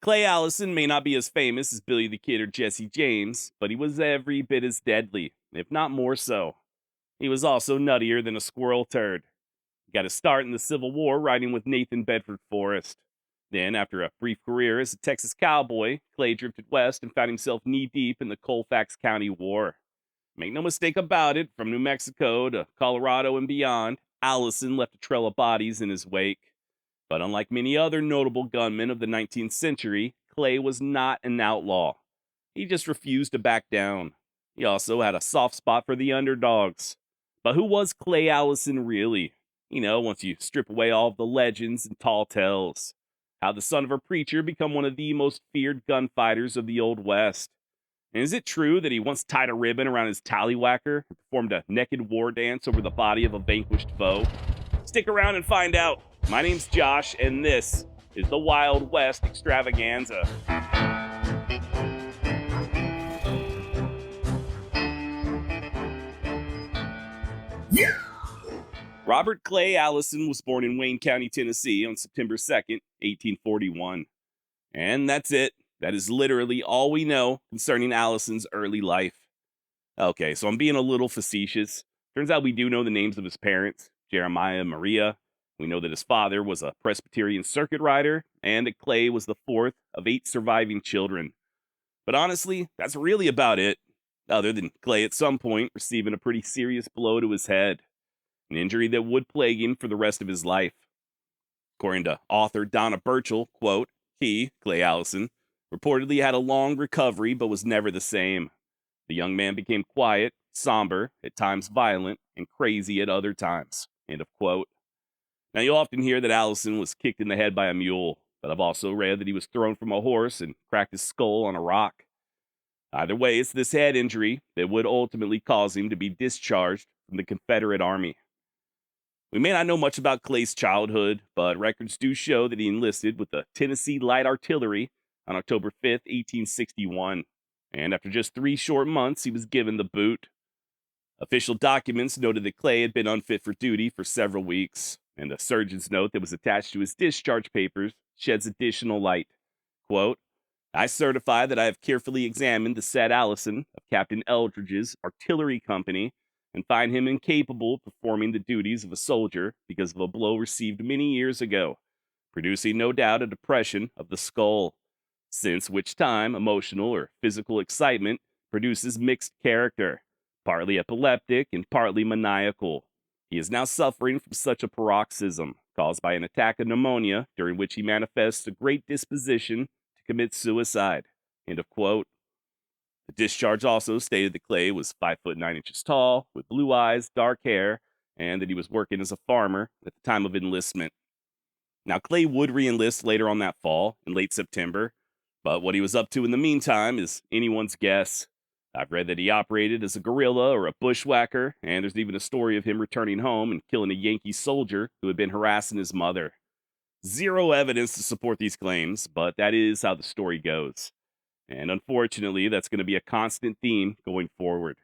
Clay Allison may not be as famous as Billy the Kid or Jesse James, but he was every bit as deadly, if not more so. He was also nuttier than a squirrel turd. He got his start in the Civil War riding with Nathan Bedford Forrest. Then, after a brief career as a Texas Cowboy, Clay drifted west and found himself knee-deep in the Colfax County War. Make no mistake about it, from New Mexico to Colorado and beyond, Allison left a trail of bodies in his wake. But unlike many other notable gunmen of the 19th century, Clay was not an outlaw. He just refused to back down. He also had a soft spot for the underdogs. But who was Clay Allison really? Once you strip away all of the legends and tall tales. How the son of a preacher become one of the most feared gunfighters of the Old West? And is it true that he once tied a ribbon around his tallywhacker and performed a naked war dance over the body of a vanquished foe? Stick around and find out. My name's Josh, and this is the Wild West Extravaganza. Yeah! Robert Clay Allison was born in Wayne County, Tennessee on September 2nd, 1841. And that's it. That is literally all we know concerning Allison's early life. Okay, so I'm being a little facetious. Turns out we do know the names of his parents, Jeremiah and Maria. We know that his father was a Presbyterian circuit rider, and that Clay was the fourth of 8 surviving children. But honestly, that's really about it, other than Clay at some point receiving a pretty serious blow to his head, an injury that would plague him for the rest of his life. According to author Donna Burchell, quote, he, Clay Allison, reportedly had a long recovery but was never the same. The young man became quiet, somber, at times violent, and crazy at other times, end of quote. Now, you often hear that Allison was kicked in the head by a mule, but I've also read that he was thrown from a horse and cracked his skull on a rock. Either way, it's this head injury that would ultimately cause him to be discharged from the Confederate Army. We may not know much about Clay's childhood, but records do show that he enlisted with the Tennessee Light Artillery on October 5th, 1861, and after just 3 short months, he was given the boot. Official documents noted that Clay had been unfit for duty for several weeks, and the surgeon's note that was attached to his discharge papers sheds additional light. Quote, I certify that I have carefully examined the said Allison of Captain Eldridge's artillery company and find him incapable of performing the duties of a soldier because of a blow received many years ago, producing no doubt a depression of the skull, since which time emotional or physical excitement produces mixed character, partly epileptic and partly maniacal. He is now suffering from such a paroxysm caused by an attack of pneumonia during which he manifests a great disposition to commit suicide. End of quote. The discharge also stated that Clay was 5'9" tall, with blue eyes, dark hair, and that he was working as a farmer at the time of enlistment. Now, Clay would re-enlist later on that fall, in late September, but what he was up to in the meantime is anyone's guess. I've read that he operated as a guerrilla or a bushwhacker, and there's even a story of him returning home and killing a Yankee soldier who had been harassing his mother. Zero evidence to support these claims, but that is how the story goes. And unfortunately, that's going to be a constant theme going forward.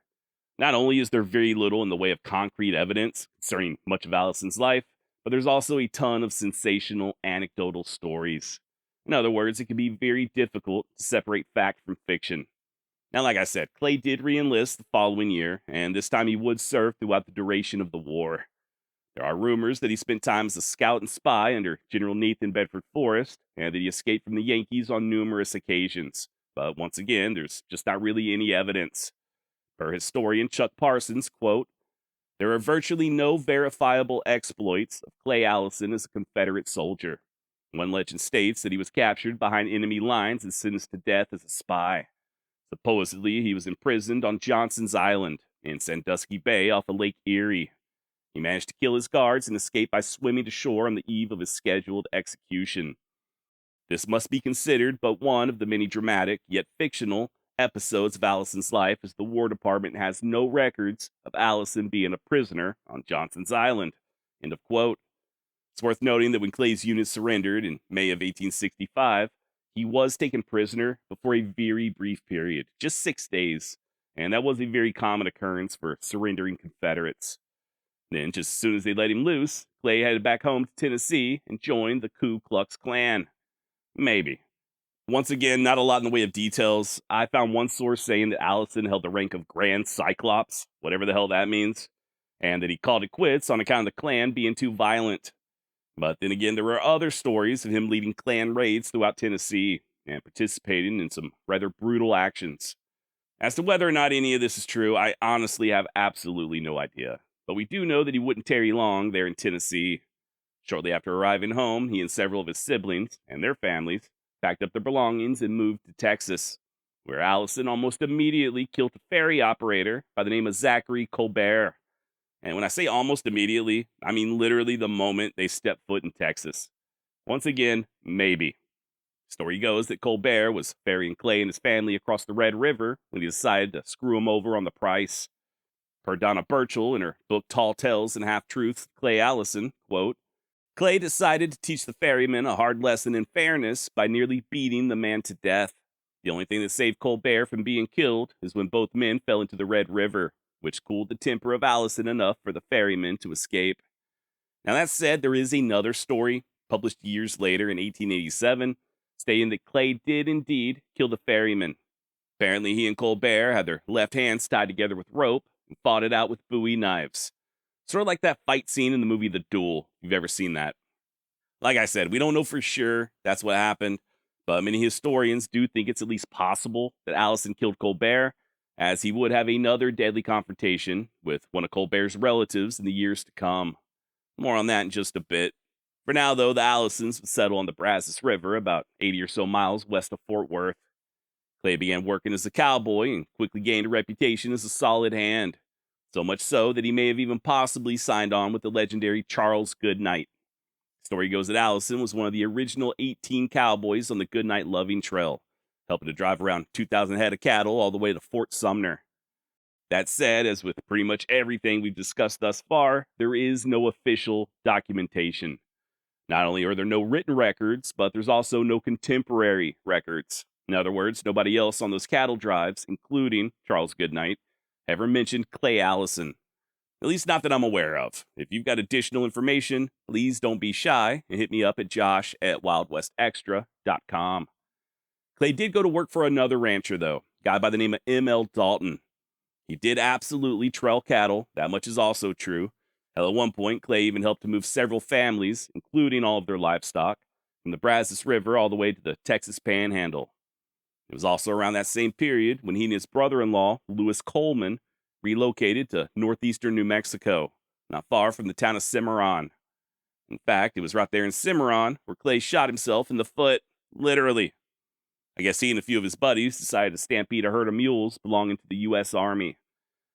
Not only is there very little in the way of concrete evidence concerning much of Allison's life, but there's also a ton of sensational anecdotal stories. In other words, it can be very difficult to separate fact from fiction. Now, like I said, Clay did re-enlist the following year, and this time he would serve throughout the duration of the war. There are rumors that he spent time as a scout and spy under General Nathan Bedford Forrest, and that he escaped from the Yankees on numerous occasions. But once again, there's just not really any evidence. Per historian Chuck Parsons, quote, there are virtually no verifiable exploits of Clay Allison as a Confederate soldier. One legend states that he was captured behind enemy lines and sentenced to death as a spy. Supposedly, he was imprisoned on Johnson's Island in Sandusky Bay off of Lake Erie. He managed to kill his guards and escape by swimming to shore on the eve of his scheduled execution. This must be considered but one of the many dramatic, yet fictional, episodes of Allison's life, as the War Department has no records of Allison being a prisoner on Johnson's Island. End of quote. It's worth noting that when Clay's unit surrendered in May of 1865, he was taken prisoner but for a very brief period, just 6 days, and that was a very common occurrence for surrendering Confederates. Then, just as soon as they let him loose, Clay headed back home to Tennessee and joined the Ku Klux Klan. Maybe. Once again, not a lot in the way of details. I found one source saying that Allison held the rank of Grand Cyclops, whatever the hell that means, and that he called it quits on account of the Klan being too violent. But then again, there were other stories of him leading Klan raids throughout Tennessee and participating in some rather brutal actions. As to whether or not any of this is true, I honestly have absolutely no idea. But we do know that he wouldn't tarry long there in Tennessee. Shortly after arriving home, he and several of his siblings and their families packed up their belongings and moved to Texas, where Allison almost immediately killed a ferry operator by the name of Zachary Colbert. And when I say almost immediately, I mean literally the moment they stepped foot in Texas. Once again, maybe. Story goes that Colbert was ferrying Clay and his family across the Red River when he decided to screw him over on the price. Per Donna Burchell in her book Tall Tales and Half Truths, Clay Allison, quote, Clay decided to teach the ferryman a hard lesson in fairness by nearly beating the man to death. The only thing that saved Colbert from being killed is when both men fell into the Red River, which cooled the temper of Allison enough for the ferryman to escape. Now, that said, there is another story, published years later in 1887, stating that Clay did indeed kill the ferryman. Apparently, he and Colbert had their left hands tied together with rope and fought it out with Bowie knives. Sort of like that fight scene in the movie The Duel, if you've ever seen that. Like I said, we don't know for sure that's what happened, but many historians do think it's at least possible that Allison killed Colbert, as he would have another deadly confrontation with one of Colbert's relatives in the years to come. More on that in just a bit. For now, though, the Allisons would settle on the Brazos River, about 80 or so miles west of Fort Worth. Clay began working as a cowboy and quickly gained a reputation as a solid hand, so much so that he may have even possibly signed on with the legendary Charles Goodnight. Story goes that Allison was one of the original 18 cowboys on the Goodnight Loving Trail, helping to drive around 2,000 head of cattle all the way to Fort Sumner. That said, as with pretty much everything we've discussed thus far, there is no official documentation. Not only are there no written records, but there's also no contemporary records. In other words, nobody else on those cattle drives, including Charles Goodnight, ever mentioned Clay Allison. At least not that I'm aware of. If you've got additional information, please don't be shy and hit me up at josh@wildwestextra.com. Clay did go to work for another rancher, though, a guy by the name of M.L. Dalton. He did absolutely trail cattle, that much is also true. Hell, at one point, Clay even helped to move several families, including all of their livestock, from the Brazos River all the way to the Texas Panhandle. It was also around that same period when he and his brother-in-law, Lewis Coleman, relocated to northeastern New Mexico, not far from the town of Cimarron. In fact, it was right there in Cimarron where Clay shot himself in the foot, literally. I guess he and a few of his buddies decided to stampede a herd of mules belonging to the U.S. Army.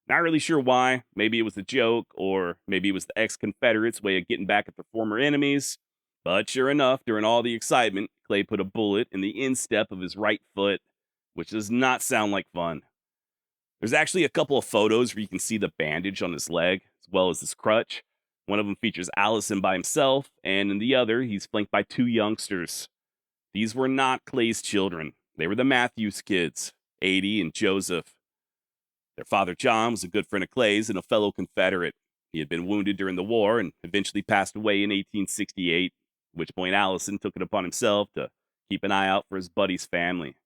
Not really sure why. Maybe it was a joke, or maybe it was the ex-Confederates' way of getting back at their former enemies. But sure enough, during all the excitement, Clay put a bullet in the instep of his right foot, which does not sound like fun. There's actually a couple of photos where you can see the bandage on his leg, as well as his crutch. One of them features Allison by himself, and in the other, he's flanked by two youngsters. These were not Clay's children. They were the Matthews kids, Adie and Joseph. Their father, John, was a good friend of Clay's and a fellow Confederate. He had been wounded during the war and eventually passed away in 1868, at which point Allison took it upon himself to keep an eye out for his buddy's family.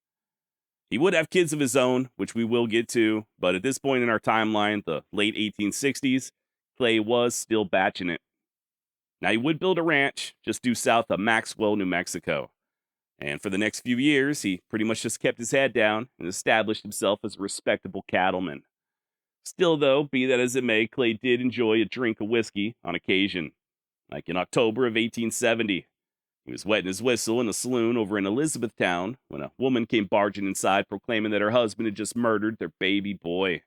He would have kids of his own, which we will get to, but at this point in our timeline, the late 1860s, Clay was still batching it. Now, he would build a ranch just due south of Maxwell, New Mexico. And for the next few years, he pretty much just kept his head down and established himself as a respectable cattleman. Still, though, be that as it may, Clay did enjoy a drink of whiskey on occasion. Like in October of 1870, he was wetting his whistle in a saloon over in Elizabethtown when a woman came barging inside proclaiming that her husband had just murdered their baby boy.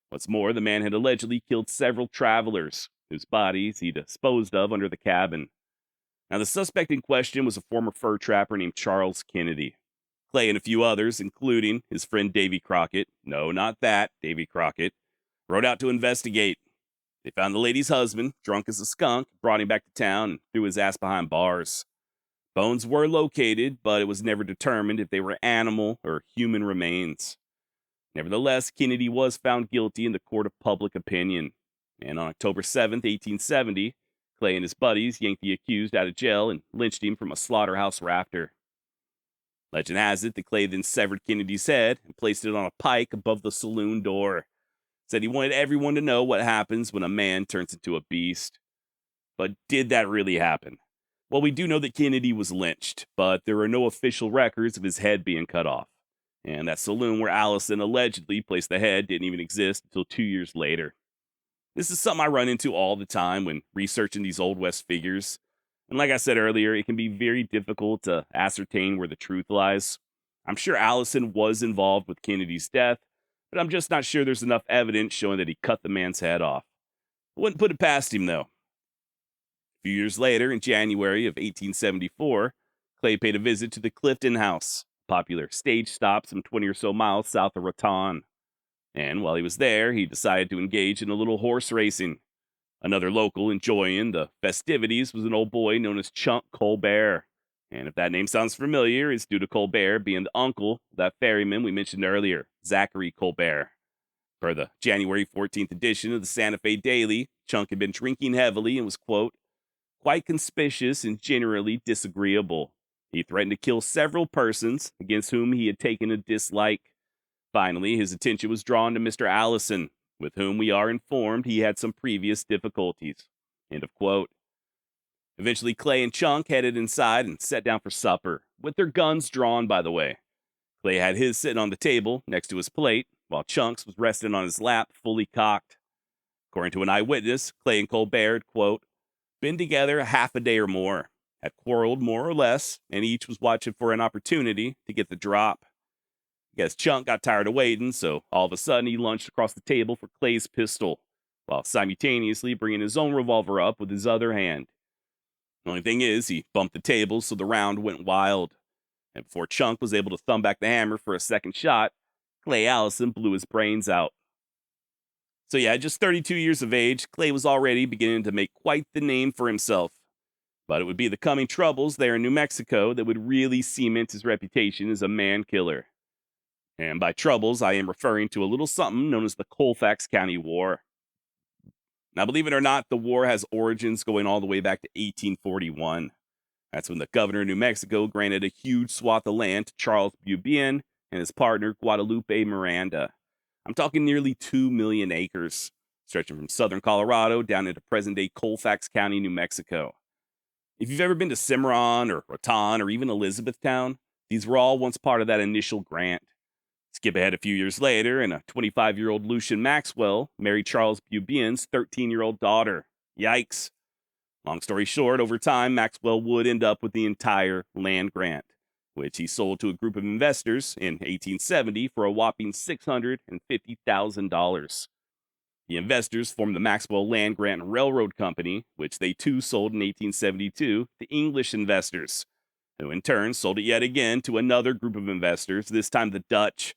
What's more, the man had allegedly killed several travelers, whose bodies he disposed of under the cabin. Now, the suspect in question was a former fur trapper named Charles Kennedy. Clay and a few others, including his friend Davy Crockett, no, not that Davy Crockett, rode out to investigate. They found the lady's husband, drunk as a skunk, brought him back to town, and threw his ass behind bars. Bones were located, but it was never determined if they were animal or human remains. Nevertheless, Kennedy was found guilty in the court of public opinion, and on October 7th, 1870, Clay and his buddies yanked the accused out of jail and lynched him from a slaughterhouse rafter. Legend has it that Clay then severed Kennedy's head and placed it on a pike above the saloon door. Said he wanted everyone to know what happens when a man turns into a beast. But did that really happen? Well, we do know that Kennedy was lynched, but there are no official records of his head being cut off. And that saloon where Allison allegedly placed the head didn't even exist until 2 years later. This is something I run into all the time when researching these Old West figures. And like I said earlier, it can be very difficult to ascertain where the truth lies. I'm sure Allison was involved with Kennedy's death, but I'm just not sure there's enough evidence showing that he cut the man's head off. I wouldn't put it past him, though. A few years later, in January of 1874, Clay paid a visit to the Clifton House, a popular stage stop some 20 or so miles south of Raton. And while he was there, he decided to engage in a little horse racing. Another local enjoying the festivities was an old boy known as Chunk Colbert. And if that name sounds familiar, it's due to Colbert being the uncle of that ferryman we mentioned earlier, Zachary Colbert. Per the January 14th edition of the Santa Fe Daily, Chunk had been drinking heavily and was, quote, quite conspicuous and generally disagreeable. He threatened to kill several persons against whom he had taken a dislike. Finally, his attention was drawn to Mr. Allison, with whom we are informed he had some previous difficulties. End of quote. Eventually, Clay and Chunk headed inside and sat down for supper, with their guns drawn, by the way. Clay had his sitting on the table next to his plate, while Chunk's was resting on his lap, fully cocked. According to an eyewitness, Clay and Colbert, quote, been together half a day or more, had quarreled more or less, and each was watching for an opportunity to get the drop. I guess Chunk got tired of waiting, so all of a sudden he lunged across the table for Clay's pistol, while simultaneously bringing his own revolver up with his other hand. The only thing is, he bumped the table so the round went wild, and before Chunk was able to thumb back the hammer for a second shot, Clay Allison blew his brains out. So yeah, at just 32 years of age, Clay was already beginning to make quite the name for himself. But it would be the coming troubles there in New Mexico that would really cement his reputation as a man-killer. And by troubles, I am referring to a little something known as the Colfax County War. Now, believe it or not, the war has origins going all the way back to 1841. That's when the governor of New Mexico granted a huge swath of land to Charles Bubian and his partner Guadalupe Miranda. I'm talking nearly 2 million acres, stretching from southern Colorado down into present-day Colfax County, New Mexico. If you've ever been to Cimarron or Raton or even Elizabethtown, these were all once part of that initial grant. Skip ahead a few years later, and a 25-year-old Lucian Maxwell married Charles Bubian's 13-year-old daughter. Yikes. Long story short, over time, Maxwell would end up with the entire land grant, which he sold to a group of investors in 1870 for a whopping $650,000. The investors formed the Maxwell Land Grant and Railroad Company, which they too sold in 1872 to English investors, who in turn sold it yet again to another group of investors, this time the Dutch,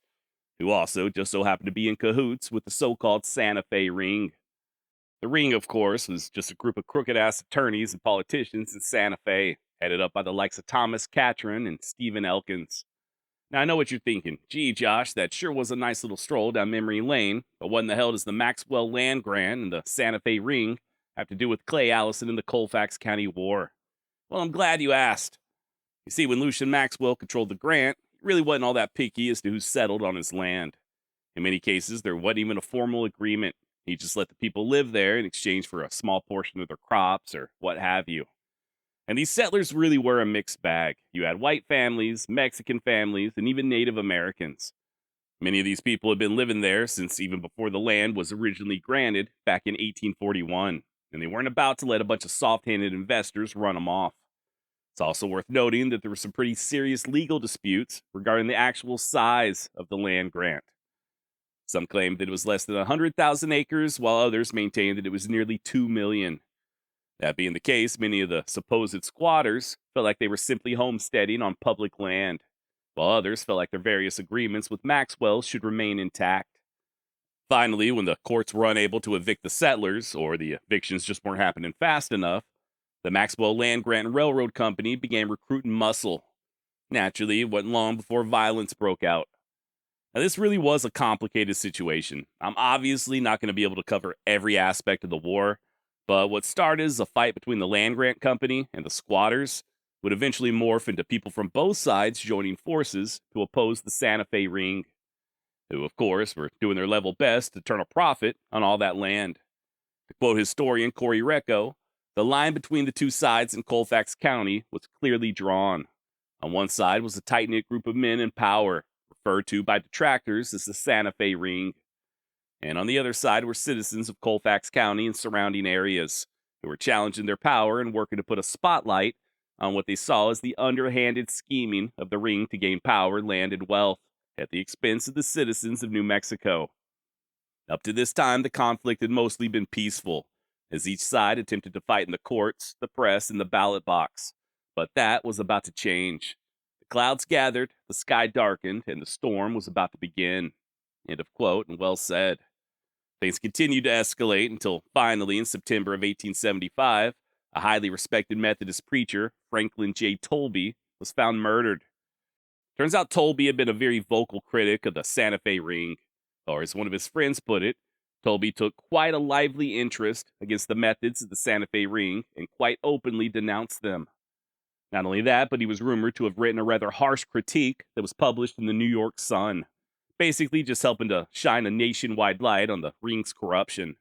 who also just so happened to be in cahoots with the so-called Santa Fe Ring. The Ring, of course, was just a group of crooked-ass attorneys and politicians in Santa Fe, headed up by the likes of Thomas Catron and Stephen Elkins. Now, I know what you're thinking. Gee, Josh, that sure was a nice little stroll down memory lane, but what in the hell does the Maxwell Land Grant and the Santa Fe Ring have to do with Clay Allison and the Colfax County War? Well, I'm glad you asked. You see, when Lucian Maxwell controlled the grant, he really wasn't all that picky as to who settled on his land. In many cases, there wasn't even a formal agreement. He just let the people live there in exchange for a small portion of their crops or what have you. And these settlers really were a mixed bag. You had white families, Mexican families, and even Native Americans. Many of these people had been living there since even before the land was originally granted back in 1841, and they weren't about to let a bunch of soft-handed investors run them off. It's also worth noting that there were some pretty serious legal disputes regarding the actual size of the land grant. Some claimed that it was less than 100,000 acres, while others maintained that it was nearly 2 million. That being the case, many of the supposed squatters felt like they were simply homesteading on public land, while others felt like their various agreements with Maxwell should remain intact. Finally, when the courts were unable to evict the settlers, or the evictions just weren't happening fast enough, the Maxwell Land Grant and Railroad Company began recruiting muscle. Naturally, it wasn't long before violence broke out. Now, this really was a complicated situation. I'm obviously not going to be able to cover every aspect of the war, but what started as a fight between the land grant company and the squatters would eventually morph into people from both sides joining forces to oppose the Santa Fe Ring, who, of course, were doing their level best to turn a profit on all that land. To quote historian Corey Recco, the line between the two sides in Colfax County was clearly drawn. On one side was a tight-knit group of men in power, referred to by detractors as the Santa Fe Ring. And on the other side were citizens of Colfax County and surrounding areas who were challenging their power and working to put a spotlight on what they saw as the underhanded scheming of the ring to gain power, land, and wealth at the expense of the citizens of New Mexico. Up to this time, the conflict had mostly been peaceful, as each side attempted to fight in the courts, the press, and the ballot box. But that was about to change. The clouds gathered, the sky darkened, and the storm was about to begin. End of quote, and well said. Things continued to escalate until finally, in September of 1875, a highly respected Methodist preacher, Franklin J. Tolby, was found murdered. Turns out Tolby had been a very vocal critic of the Santa Fe Ring, or as one of his friends put it, Tolby took quite a lively interest against the methods of the Santa Fe Ring and quite openly denounced them. Not only that, but he was rumored to have written a rather harsh critique that was published in the New York Sun, basically just helping to shine a nationwide light on the ring's corruption.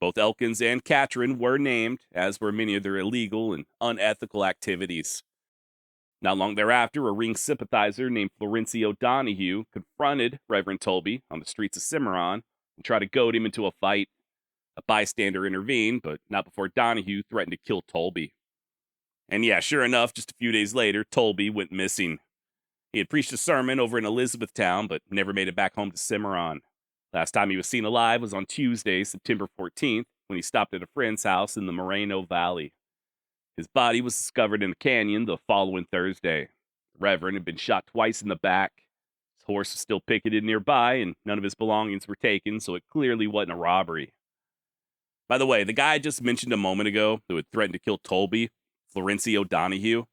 Both Elkins and Catron were named, as were many of their illegal and unethical activities. Not long thereafter, a ring sympathizer named Florencio Donahue confronted Reverend Tolby on the streets of Cimarron and tried to goad him into a fight. A bystander intervened, but not before Donahue threatened to kill Tolby. And yeah, sure enough, just a few days later, Tolby went missing. He had preached a sermon over in Elizabethtown, but never made it back home to Cimarron. Last time he was seen alive was on Tuesday, September 14th, when he stopped at a friend's house in the Moreno Valley. His body was discovered in a canyon the following Thursday. The Reverend had been shot twice in the back. His horse was still picketed nearby, and none of his belongings were taken, so it clearly wasn't a robbery. By the way, the guy I just mentioned a moment ago who had threatened to kill Tolby, Florencio Donahue,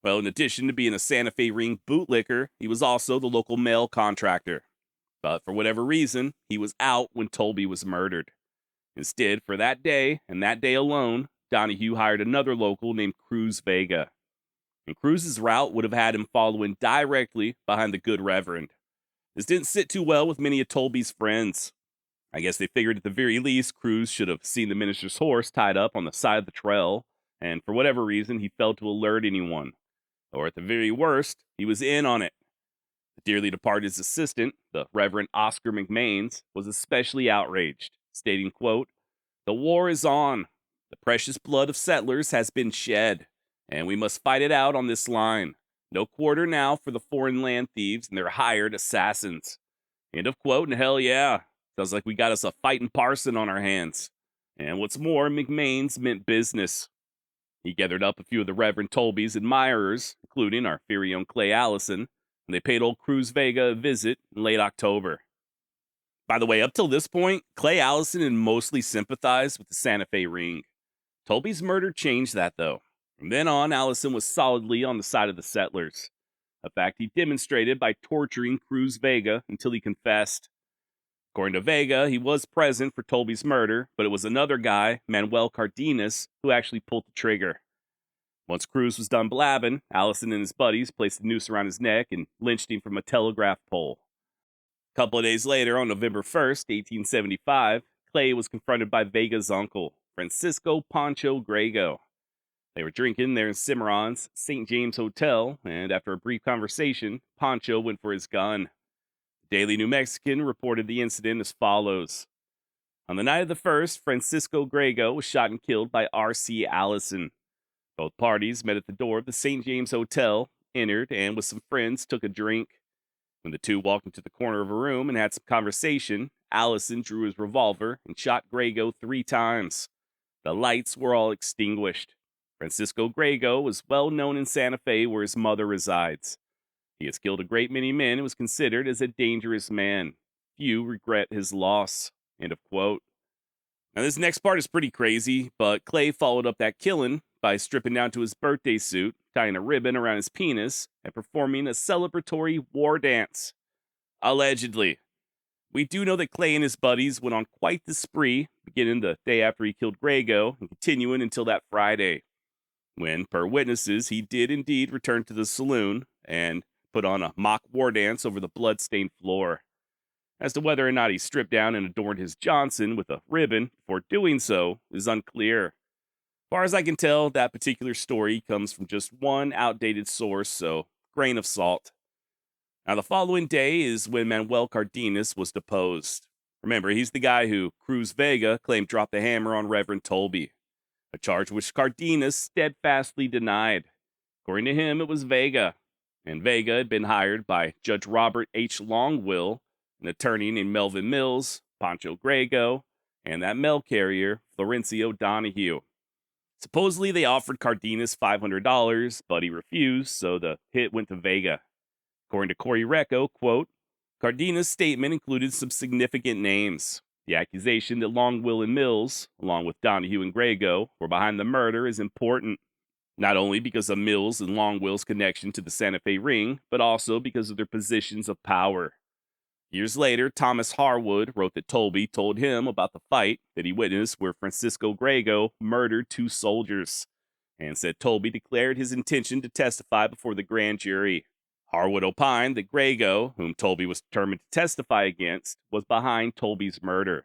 well, in addition to being a Santa Fe Ring bootlicker, he was also the local mail contractor. But for whatever reason, he was out when Tolby was murdered. Instead, for that day, and that day alone, Donahue hired another local named Cruz Vega. And Cruz's route would have had him following directly behind the good Reverend. This didn't sit too well with many of Tolby's friends. I guess they figured at the very least Cruz should have seen the minister's horse tied up on the side of the trail, and for whatever reason, he failed to alert anyone. Or at the very worst, he was in on it. The dearly departed's assistant, the Reverend Oscar McMains, was especially outraged, stating, quote, "The war is on. The precious blood of settlers has been shed, and we must fight it out on this line. No quarter now for the foreign land thieves and their hired assassins." End of quote, and hell yeah, sounds like we got us a fighting parson on our hands. And what's more, McMains meant business. He gathered up a few of the Reverend Tolby's admirers, including our very own Clay Allison, and they paid old Cruz Vega a visit in late October. By the way, up till this point, Clay Allison had mostly sympathized with the Santa Fe Ring. Tolby's murder changed that, though. From then on, Allison was solidly on the side of the settlers, a fact he demonstrated by torturing Cruz Vega until he confessed. According to Vega, he was present for Tolby's murder, but it was another guy, Manuel Cardenas, who actually pulled the trigger. Once Cruz was done blabbing, Allison and his buddies placed a noose around his neck and lynched him from a telegraph pole. A couple of days later, on November 1st, 1875, Clay was confronted by Vega's uncle, Francisco Pancho Grego. They were drinking there in Cimarron's St. James Hotel, and after a brief conversation, Pancho went for his gun. The Daily New Mexican reported the incident as follows. On the night of the 1st, Francisco Grego was shot and killed by R.C. Allison. Both parties met at the door of the St. James Hotel, entered, and with some friends took a drink. When the two walked into the corner of a room and had some conversation, Allison drew his revolver and shot Grego 3 times. The lights were all extinguished. Francisco Grego was well known in Santa Fe, where his mother resides. He has killed a great many men and was considered as a dangerous man. Few regret his loss. End of quote. Now, this next part is pretty crazy, but Clay followed up that killing by stripping down to his birthday suit, tying a ribbon around his penis, and performing a celebratory war dance. Allegedly. We do know that Clay and his buddies went on quite the spree, beginning the day after he killed Grego and continuing until that Friday. when, per witnesses, he did indeed return to the saloon and put on a mock war dance over the blood-stained floor. As to whether or not he stripped down and adorned his Johnson with a ribbon before doing so is unclear. As far as I can tell, that particular story comes from just one outdated source, so grain of salt. Now, the following day is when Manuel Cardenas was deposed. Remember, he's the guy who Cruz Vega claimed dropped the hammer on Reverend Tolby, a charge which Cardenas steadfastly denied. According to him, it was Vega, and Vega had been hired by Judge Robert H. Longwill, an attorney named Melvin Mills, Pancho Grego, and that mail carrier, Florencio Donahue. Supposedly, they offered Cardenas $500, but he refused, so the hit went to Vega. According to Corey Recco, quote, Cardenas' statement included some significant names. The accusation that Longwill and Mills, along with Donahue and Grego, were behind the murder is important, not only because of Mills and Longwill's connection to the Santa Fe Ring, but also because of their positions of power. Years later, Thomas Harwood wrote that Tolby told him about the fight that he witnessed where Francisco Grego murdered 2 soldiers, and said Tolby declared his intention to testify before the grand jury. Harwood opined that Grego, whom Tolby was determined to testify against, was behind Tolby's murder.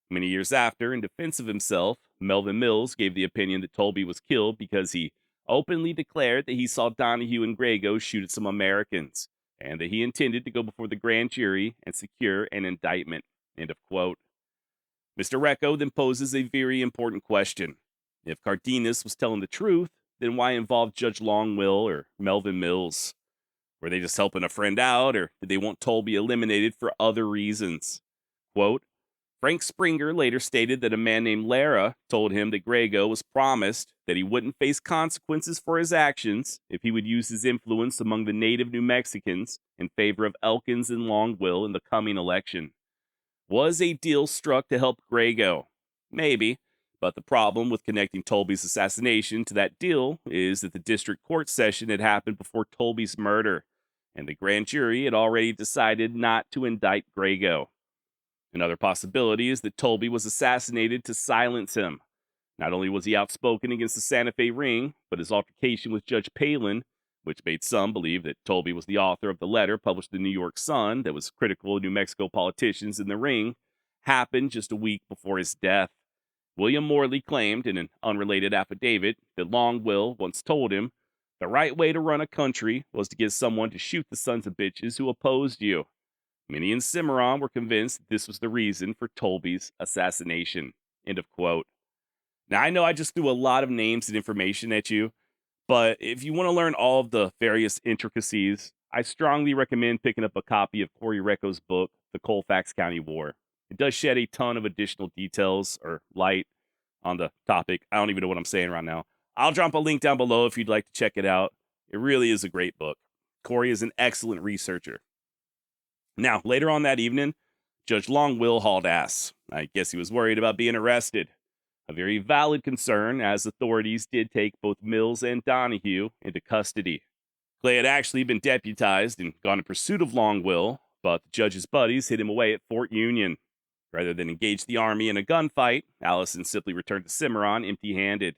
Many years after, in defense of himself, Melvin Mills gave the opinion that Tolby was killed because he openly declared that he saw Donahue and Grego shoot at some Americans, and that he intended to go before the grand jury and secure an indictment. End of quote. Mr. Recco then poses a very important question. If Cardenas was telling the truth, then why involve Judge Longwill or Melvin Mills? Were they just helping a friend out, or did they want Tolby eliminated for other reasons? Quote, Frank Springer later stated that a man named Lara told him that Grego was promised that he wouldn't face consequences for his actions if he would use his influence among the native New Mexicans in favor of Elkins and Longwill in the coming election. Was a deal struck to help Grego? Maybe, but the problem with connecting Tolby's assassination to that deal is that the district court session had happened before Tolby's murder, and the grand jury had already decided not to indict Grego. Another possibility is that Tolby was assassinated to silence him. Not only was he outspoken against the Santa Fe Ring, but his altercation with Judge Palin, which made some believe that Tolby was the author of the letter published in the New York Sun that was critical of New Mexico politicians in the ring, happened just a week before his death. William Morley claimed in an unrelated affidavit that Longwill once told him the right way to run a country was to get someone to shoot the sons of bitches who opposed you. Many in Cimarron were convinced that this was the reason for Tolby's assassination. End of quote. Now, I know I just threw a lot of names and information at you, but if you want to learn all of the various intricacies, I strongly recommend picking up a copy of Corey Recco's book, The Colfax County War. It does shed a ton of additional details or light on the topic. I don't even know what I'm saying right now. I'll drop a link down below if you'd like to check it out. It really is a great book. Corey is an excellent researcher. Now, later on that evening, Judge Longwill hauled ass. I guess he was worried about being arrested. A very valid concern, as authorities did take both Mills and Donahue into custody. Clay had actually been deputized and gone in pursuit of Longwill, but the judge's buddies hid him away at Fort Union. Rather than engage the army in a gunfight, Allison simply returned to Cimarron empty-handed.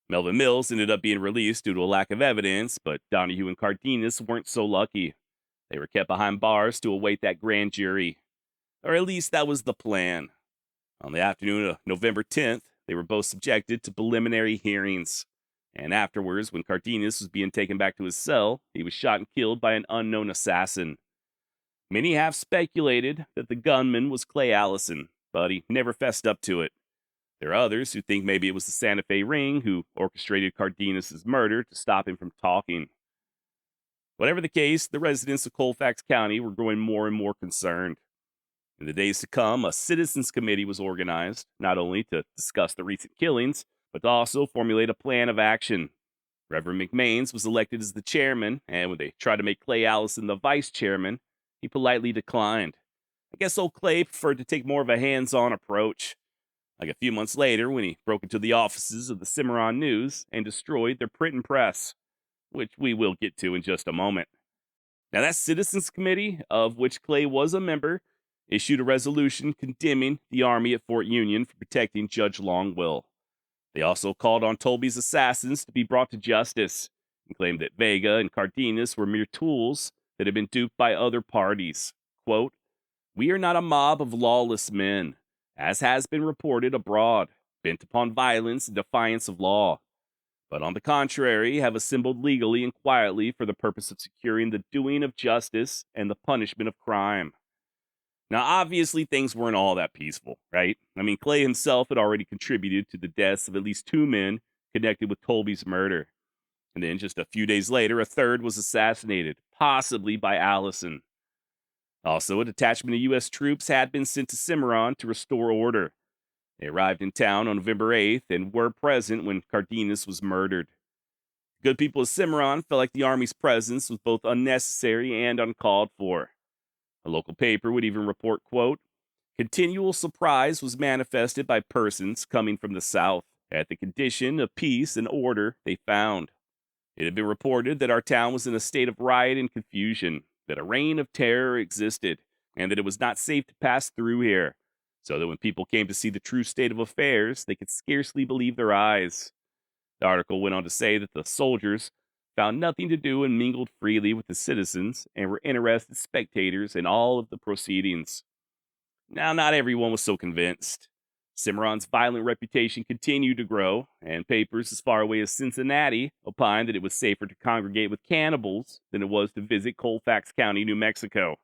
Melvin Mills ended up being released due to a lack of evidence, but Donahue and Cardenas weren't so lucky. They were kept behind bars to await that grand jury. Or at least that was the plan. On the afternoon of November 10th, they were both subjected to preliminary hearings. And afterwards, when Cardenas was being taken back to his cell, he was shot and killed by an unknown assassin. Many have speculated that the gunman was Clay Allison, but he never fessed up to it. There are others who think maybe it was the Santa Fe Ring who orchestrated Cardenas' murder to stop him from talking. Whatever the case, the residents of Colfax County were growing more and more concerned. In the days to come, a citizens committee was organized, not only to discuss the recent killings, but to also formulate a plan of action. Reverend McMains was elected as the chairman, and when they tried to make Clay Allison the vice chairman, he politely declined. I guess old Clay preferred to take more of a hands-on approach. Like a few months later, when he broke into the offices of the Cimarron News and destroyed their print and press, which we will get to in just a moment. Now, that citizens committee, of which Clay was a member, issued a resolution condemning the army at Fort Union for protecting Judge Longwill. They also called on Tolby's assassins to be brought to justice and claimed that Vega and Cardenas were mere tools that had been duped by other parties. Quote, "We are not a mob of lawless men, as has been reported abroad, bent upon violence and defiance of law, but on the contrary have assembled legally and quietly for the purpose of securing the doing of justice and the punishment of crime." Now, obviously, things weren't all that peaceful, right? I mean, Clay himself had already contributed to the deaths of at least two men connected with Tolby's murder. And then just a few days later, a third was assassinated, possibly by Allison. Also, a detachment of U.S. troops had been sent to Cimarron to restore order. They arrived in town on November 8th and were present when Cardenas was murdered. The good people of Cimarron felt like the Army's presence was both unnecessary and uncalled for. A local paper would even report, quote, "Continual surprise was manifested by persons coming from the South at the condition of peace and order they found. It had been reported that our town was in a state of riot and confusion, that a reign of terror existed, and that it was not safe to pass through here, so that when people came to see the true state of affairs, they could scarcely believe their eyes." The article went on to say that the soldiers found nothing to do and mingled freely with the citizens and were interested spectators in all of the proceedings. Now, not everyone was so convinced. Cimarron's violent reputation continued to grow, and papers as far away as Cincinnati opined that it was safer to congregate with cannibals than it was to visit Colfax County, New Mexico.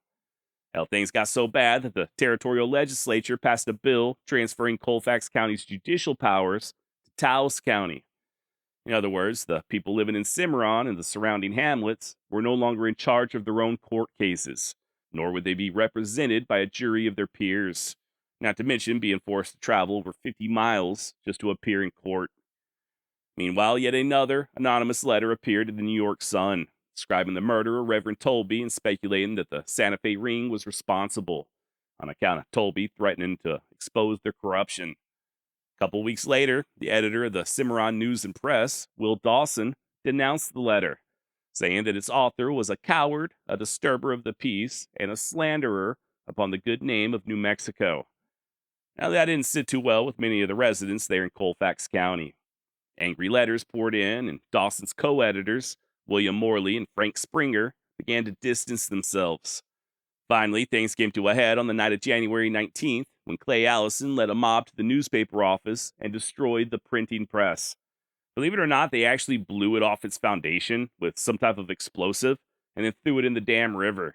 Hell, things got so bad that the territorial legislature passed a bill transferring Colfax County's judicial powers to Taos County. In other words, the people living in Cimarron and the surrounding hamlets were no longer in charge of their own court cases, nor would they be represented by a jury of their peers, not to mention being forced to travel over 50 miles just to appear in court. Meanwhile, yet another anonymous letter appeared in the New York Sun, describing the murder of Reverend Tolby and speculating that the Santa Fe Ring was responsible, on account of Tolby threatening to expose their corruption. A couple weeks later, the editor of the Cimarron News and Press, Will Dawson, denounced the letter, saying that its author was a coward, a disturber of the peace, and a slanderer upon the good name of New Mexico. Now, that didn't sit too well with many of the residents there in Colfax County. Angry letters poured in, and Dawson's co-editors, William Morley and Frank Springer, began to distance themselves. Finally, things came to a head on the night of January 19th when Clay Allison led a mob to the newspaper office and destroyed the printing press. Believe it or not, they actually blew it off its foundation with some type of explosive and then threw it in the damn river.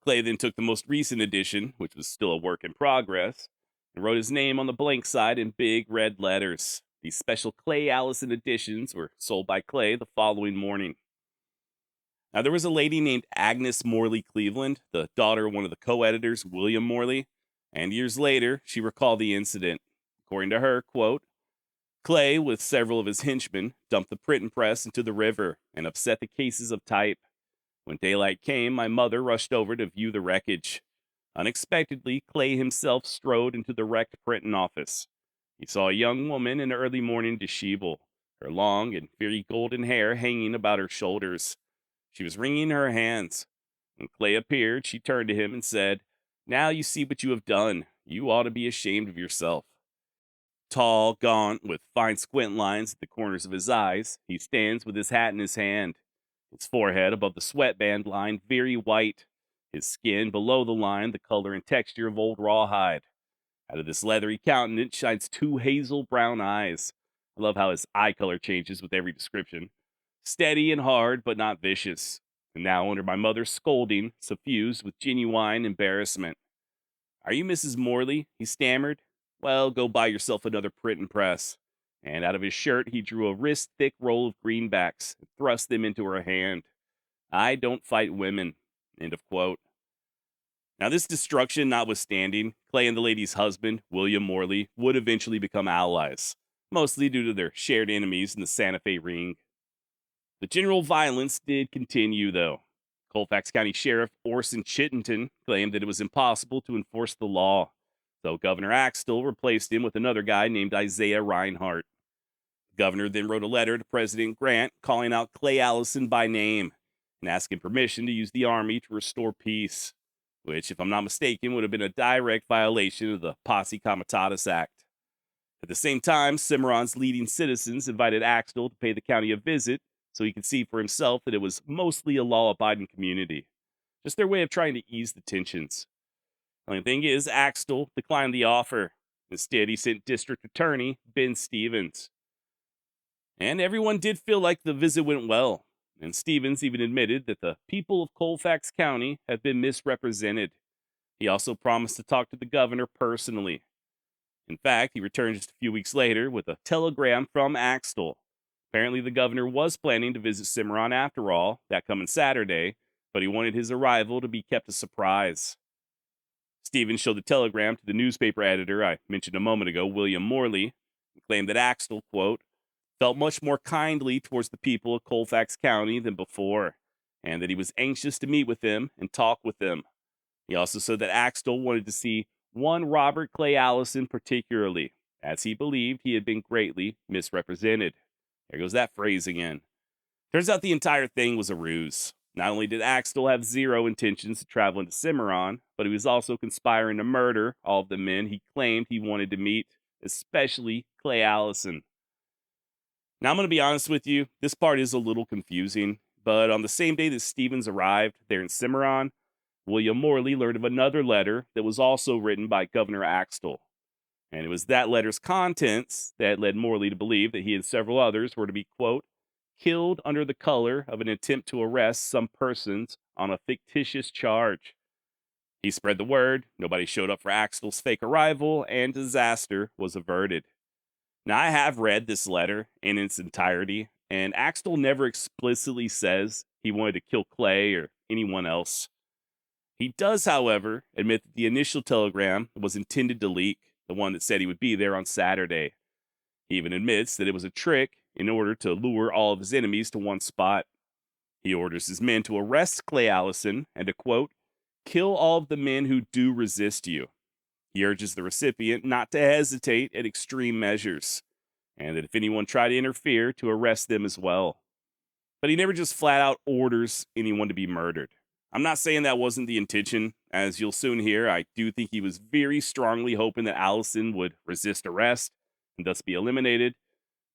Clay then took the most recent edition, which was still a work in progress, and wrote his name on the blank side in big red letters. These special Clay Allison editions were sold by Clay the following morning. Now, there was a lady named Agnes Morley Cleveland, the daughter of one of the co-editors, William Morley, and years later, she recalled the incident. According to her, quote, "Clay, with several of his henchmen, dumped the printing press into the river and upset the cases of type. When daylight came, my mother rushed over to view the wreckage. Unexpectedly, Clay himself strode into the wrecked printing office. He saw a young woman in early morning dishevel, her long and very golden hair hanging about her shoulders. She was wringing her hands. When Clay appeared, she turned to him and said, 'Now you see what you have done. You ought to be ashamed of yourself.' Tall, gaunt, with fine squint lines at the corners of his eyes, he stands with his hat in his hand, his forehead above the sweatband line very white, his skin below the line the color and texture of old rawhide. Out of this leathery countenance shines two hazel brown eyes. I love how his eye color changes with every description. Steady and hard, but not vicious. And now, under my mother's scolding, suffused with genuine embarrassment. 'Are you Mrs. Morley?' he stammered. 'Well, go buy yourself another printing press.' And out of his shirt, he drew a wrist-thick roll of greenbacks and thrust them into her hand. 'I don't fight women.'" End of quote. Now, this destruction notwithstanding, Clay and the lady's husband, William Morley, would eventually become allies, mostly due to their shared enemies in the Santa Fe Ring. The general violence did continue, though. Colfax County Sheriff Orson Chittenden claimed that it was impossible to enforce the law, so Governor Axtell replaced him with another guy named Isaiah Reinhardt. The governor then wrote a letter to President Grant calling out Clay Allison by name and asking permission to use the army to restore peace, which, if I'm not mistaken, would have been a direct violation of the Posse Comitatus Act. At the same time, Cimarron's leading citizens invited Axtell to pay the county a visit so he could see for himself that it was mostly a law-abiding community. Just their way of trying to ease the tensions. The only thing is, Axtell declined the offer. Instead, he sent District Attorney Ben Stevens. And everyone did feel like the visit went well. And Stevens even admitted that the people of Colfax County have been misrepresented. He also promised to talk to the governor personally. In fact, he returned just a few weeks later with a telegram from Axtell. Apparently, the governor was planning to visit Cimarron after all, that coming Saturday, but he wanted his arrival to be kept a surprise. Stevens showed the telegram to the newspaper editor I mentioned a moment ago, William Morley, and claimed that Axtell, quote, felt much more kindly towards the people of Colfax County than before, and that he was anxious to meet with them and talk with them. He also said that Axtell wanted to see one Robert Clay Allison particularly, as he believed he had been greatly misrepresented. There goes that phrase again. Turns out the entire thing was a ruse. Not only did Axtell have zero intentions to travel into Cimarron, but he was also conspiring to murder all of the men he claimed he wanted to meet, especially Clay Allison. Now, I'm going to be honest with you, this part is a little confusing, but on the same day that Stevens arrived there in Cimarron, William Morley learned of another letter that was also written by Governor Axtell. And it was that letter's contents that led Morley to believe that he and several others were to be, quote, killed under the color of an attempt to arrest some persons on a fictitious charge. He spread the word, nobody showed up for Axtell's fake arrival, and disaster was averted. Now, I have read this letter in its entirety, and Axtell never explicitly says he wanted to kill Clay or anyone else. He does, however, admit that the initial telegram was intended to leak, the one that said he would be there on Saturday. He even admits that it was a trick in order to lure all of his enemies to one spot. He orders his men to arrest Clay Allison and to, quote, kill all of the men who do resist you. He urges the recipient not to hesitate at extreme measures, and that if anyone tried to interfere, to arrest them as well. But he never just flat out orders anyone to be murdered. I'm not saying that wasn't the intention. As you'll soon hear, I do think he was very strongly hoping that Allison would resist arrest and thus be eliminated,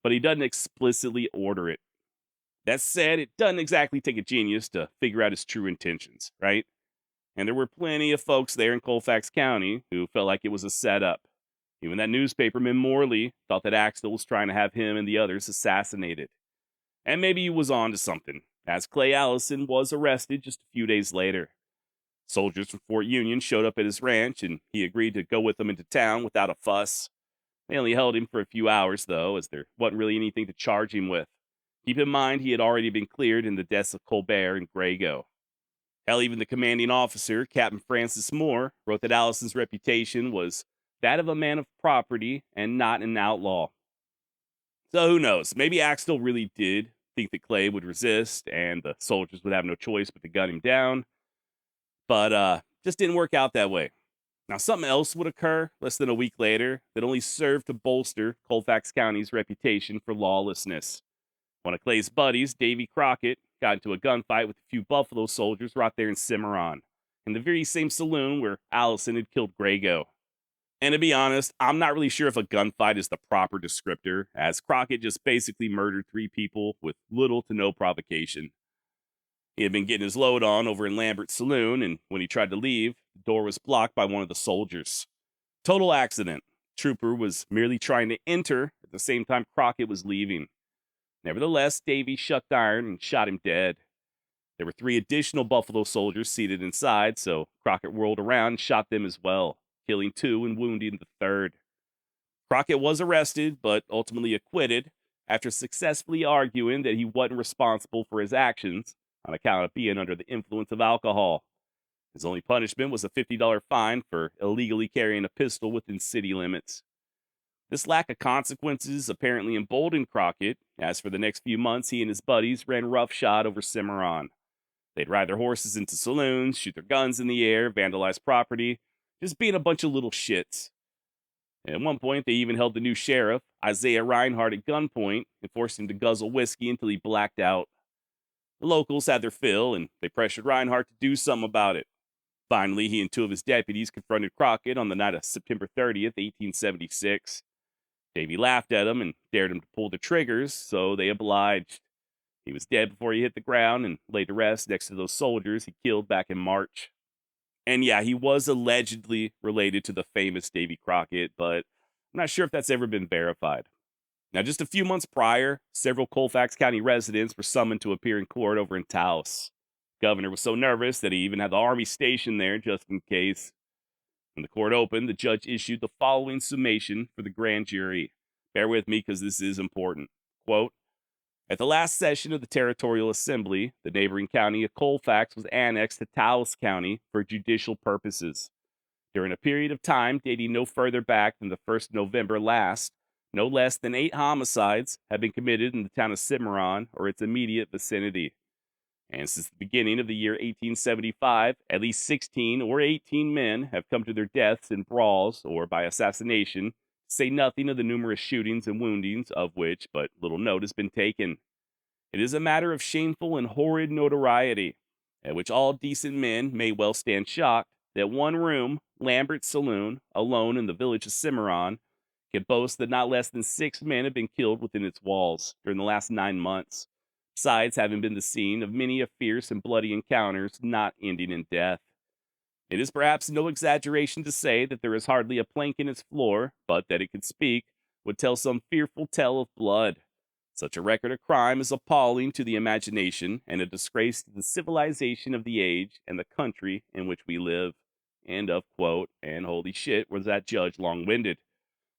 but he doesn't explicitly order it. That said, it doesn't exactly take a genius to figure out his true intentions, right? And there were plenty of folks there in Colfax County who felt like it was a setup. Even that newspaperman Morley thought that Axtell was trying to have him and the others assassinated. And maybe he was on to something, as Clay Allison was arrested just a few days later. Soldiers from Fort Union showed up at his ranch, and he agreed to go with them into town without a fuss. They only held him for a few hours, though, as there wasn't really anything to charge him with. Keep in mind, he had already been cleared in the deaths of Colbert and Grego. Hell, even the commanding officer, Captain Francis Moore, wrote that Allison's reputation was that of a man of property and not an outlaw. So who knows? Maybe Axtell really did think that Clay would resist and the soldiers would have no choice but to gun him down. But just didn't work out that way. Now, something else would occur less than a week later that only served to bolster Colfax County's reputation for lawlessness. One of Clay's buddies, Davy Crockett, got into a gunfight with a few Buffalo soldiers right there in Cimarron, in the very same saloon where Allison had killed Grego. And to be honest, I'm not really sure if a gunfight is the proper descriptor, as Crockett just basically murdered 3 people with little to no provocation. He had been getting his load on over in Lambert's saloon, and when he tried to leave, the door was blocked by one of the soldiers. Total accident. Trooper was merely trying to enter at the same time Crockett was leaving. Nevertheless, Davy shucked iron and shot him dead. There were 3 additional Buffalo soldiers seated inside, so Crockett whirled around and shot them as well, killing 2 and wounding the 3rd. Crockett was arrested, but ultimately acquitted after successfully arguing that he wasn't responsible for his actions on account of being under the influence of alcohol. His only punishment was a $50 fine for illegally carrying a pistol within city limits. This lack of consequences apparently emboldened Crockett, as for the next few months he and his buddies ran roughshod over Cimarron. They'd ride their horses into saloons, shoot their guns in the air, vandalize property, just being a bunch of little shits. And at one point, they even held the new sheriff, Isaiah Reinhardt, at gunpoint and forced him to guzzle whiskey until he blacked out. The locals had their fill, and they pressured Reinhardt to do something about it. Finally, he and 2 of his deputies confronted Crockett on the night of September 30th, 1876. Davy laughed at him and dared him to pull the triggers, so they obliged. He was dead before he hit the ground and lay to rest next to those soldiers he killed back in March. And yeah, he was allegedly related to the famous Davy Crockett, but I'm not sure if that's ever been verified. Now, just a few months prior, several Colfax County residents were summoned to appear in court over in Taos. The governor was so nervous that he even had the army stationed there just in case. When the court opened, the judge issued the following summation for the grand jury. Bear with me because this is important. Quote, at the last session of the Territorial Assembly, the neighboring county of Colfax was annexed to Taos County for judicial purposes. During a period of time dating no further back than the 1st November last, no less than 8 homicides have been committed in the town of Cimarron or its immediate vicinity. And since the beginning of the year 1875, at least 16 or 18 men have come to their deaths in brawls or by assassination, to say nothing of the numerous shootings and woundings of which but little note has been taken. It is a matter of shameful and horrid notoriety, at which all decent men may well stand shocked, that one room, Lambert's Saloon, alone in the village of Cimarron, can boast that not less than 6 men have been killed within its walls during the last 9 months, besides having been the scene of many a fierce and bloody encounters not ending in death. It is perhaps no exaggeration to say that there is hardly a plank in its floor, but that it could speak, would tell some fearful tale of blood. Such a record of crime is appalling to the imagination and a disgrace to the civilization of the age and the country in which we live. End of quote. And holy shit, was that judge long-winded.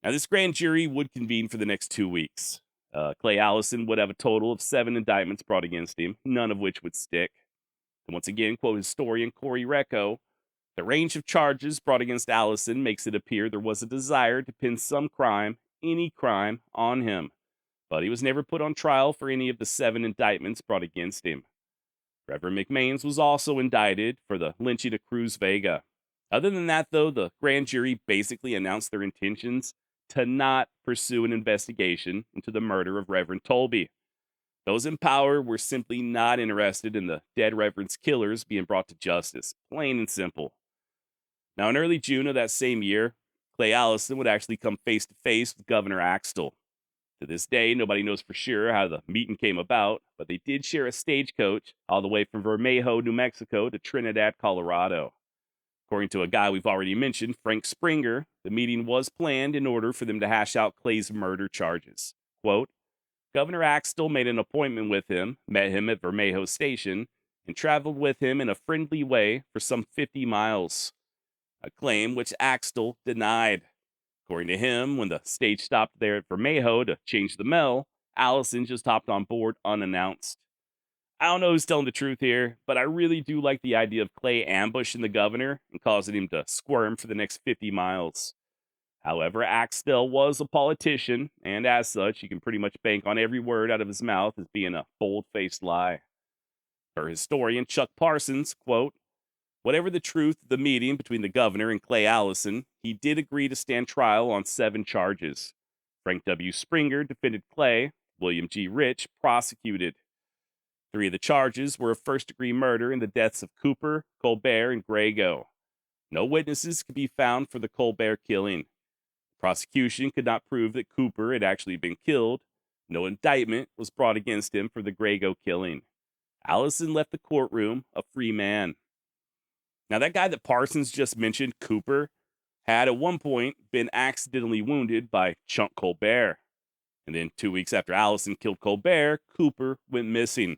Now, this grand jury would convene for the next 2 weeks. Clay Allison would have a total of 7 indictments brought against him, none of which would stick. And once again, quote historian Corey Recco, the range of charges brought against Allison makes it appear there was a desire to pin some crime, any crime, on him. But he was never put on trial for any of the 7 indictments brought against him. Reverend McMains was also indicted for the lynching of Cruz Vega. Other than that, though, the grand jury basically announced their intentions to not pursue an investigation into the murder of Reverend Tolby. Those in power were simply not interested in the dead Reverend's killers being brought to justice, plain and simple. Now, in early June of that same year, Clay Allison would actually come face to face with Governor Axtell. To this day, nobody knows for sure how the meeting came about, but they did share a stagecoach all the way from Vermejo, New Mexico to Trinidad, Colorado. According to a guy we've already mentioned, Frank Springer, the meeting was planned in order for them to hash out Clay's murder charges. Quote, Governor Axtell made an appointment with him, met him at Vermejo Station, and traveled with him in a friendly way for some 50 miles. A claim which Axtell denied. According to him, when the stage stopped there at Vermejo to change the mail, Allison just hopped on board unannounced. I don't know who's telling the truth here, but I really do like the idea of Clay ambushing the governor and causing him to squirm for the next 50 miles. However, Axtell was a politician, and as such, you can pretty much bank on every word out of his mouth as being a bold-faced lie. Per historian Chuck Parsons, quote, whatever the truth of the meeting between the governor and Clay Allison, he did agree to stand trial on 7 charges. Frank W. Springer defended Clay, William G. Rich prosecuted. 3 of the charges were of first-degree murder in the deaths of Cooper, Colbert, and Grego. No witnesses could be found for the Colbert killing. The prosecution could not prove that Cooper had actually been killed. No indictment was brought against him for the Grego killing. Allison left the courtroom a free man. Now, that guy that Parsons just mentioned, Cooper, had at one point been accidentally wounded by Chunk Colbert. And then 2 weeks after Allison killed Colbert, Cooper went missing.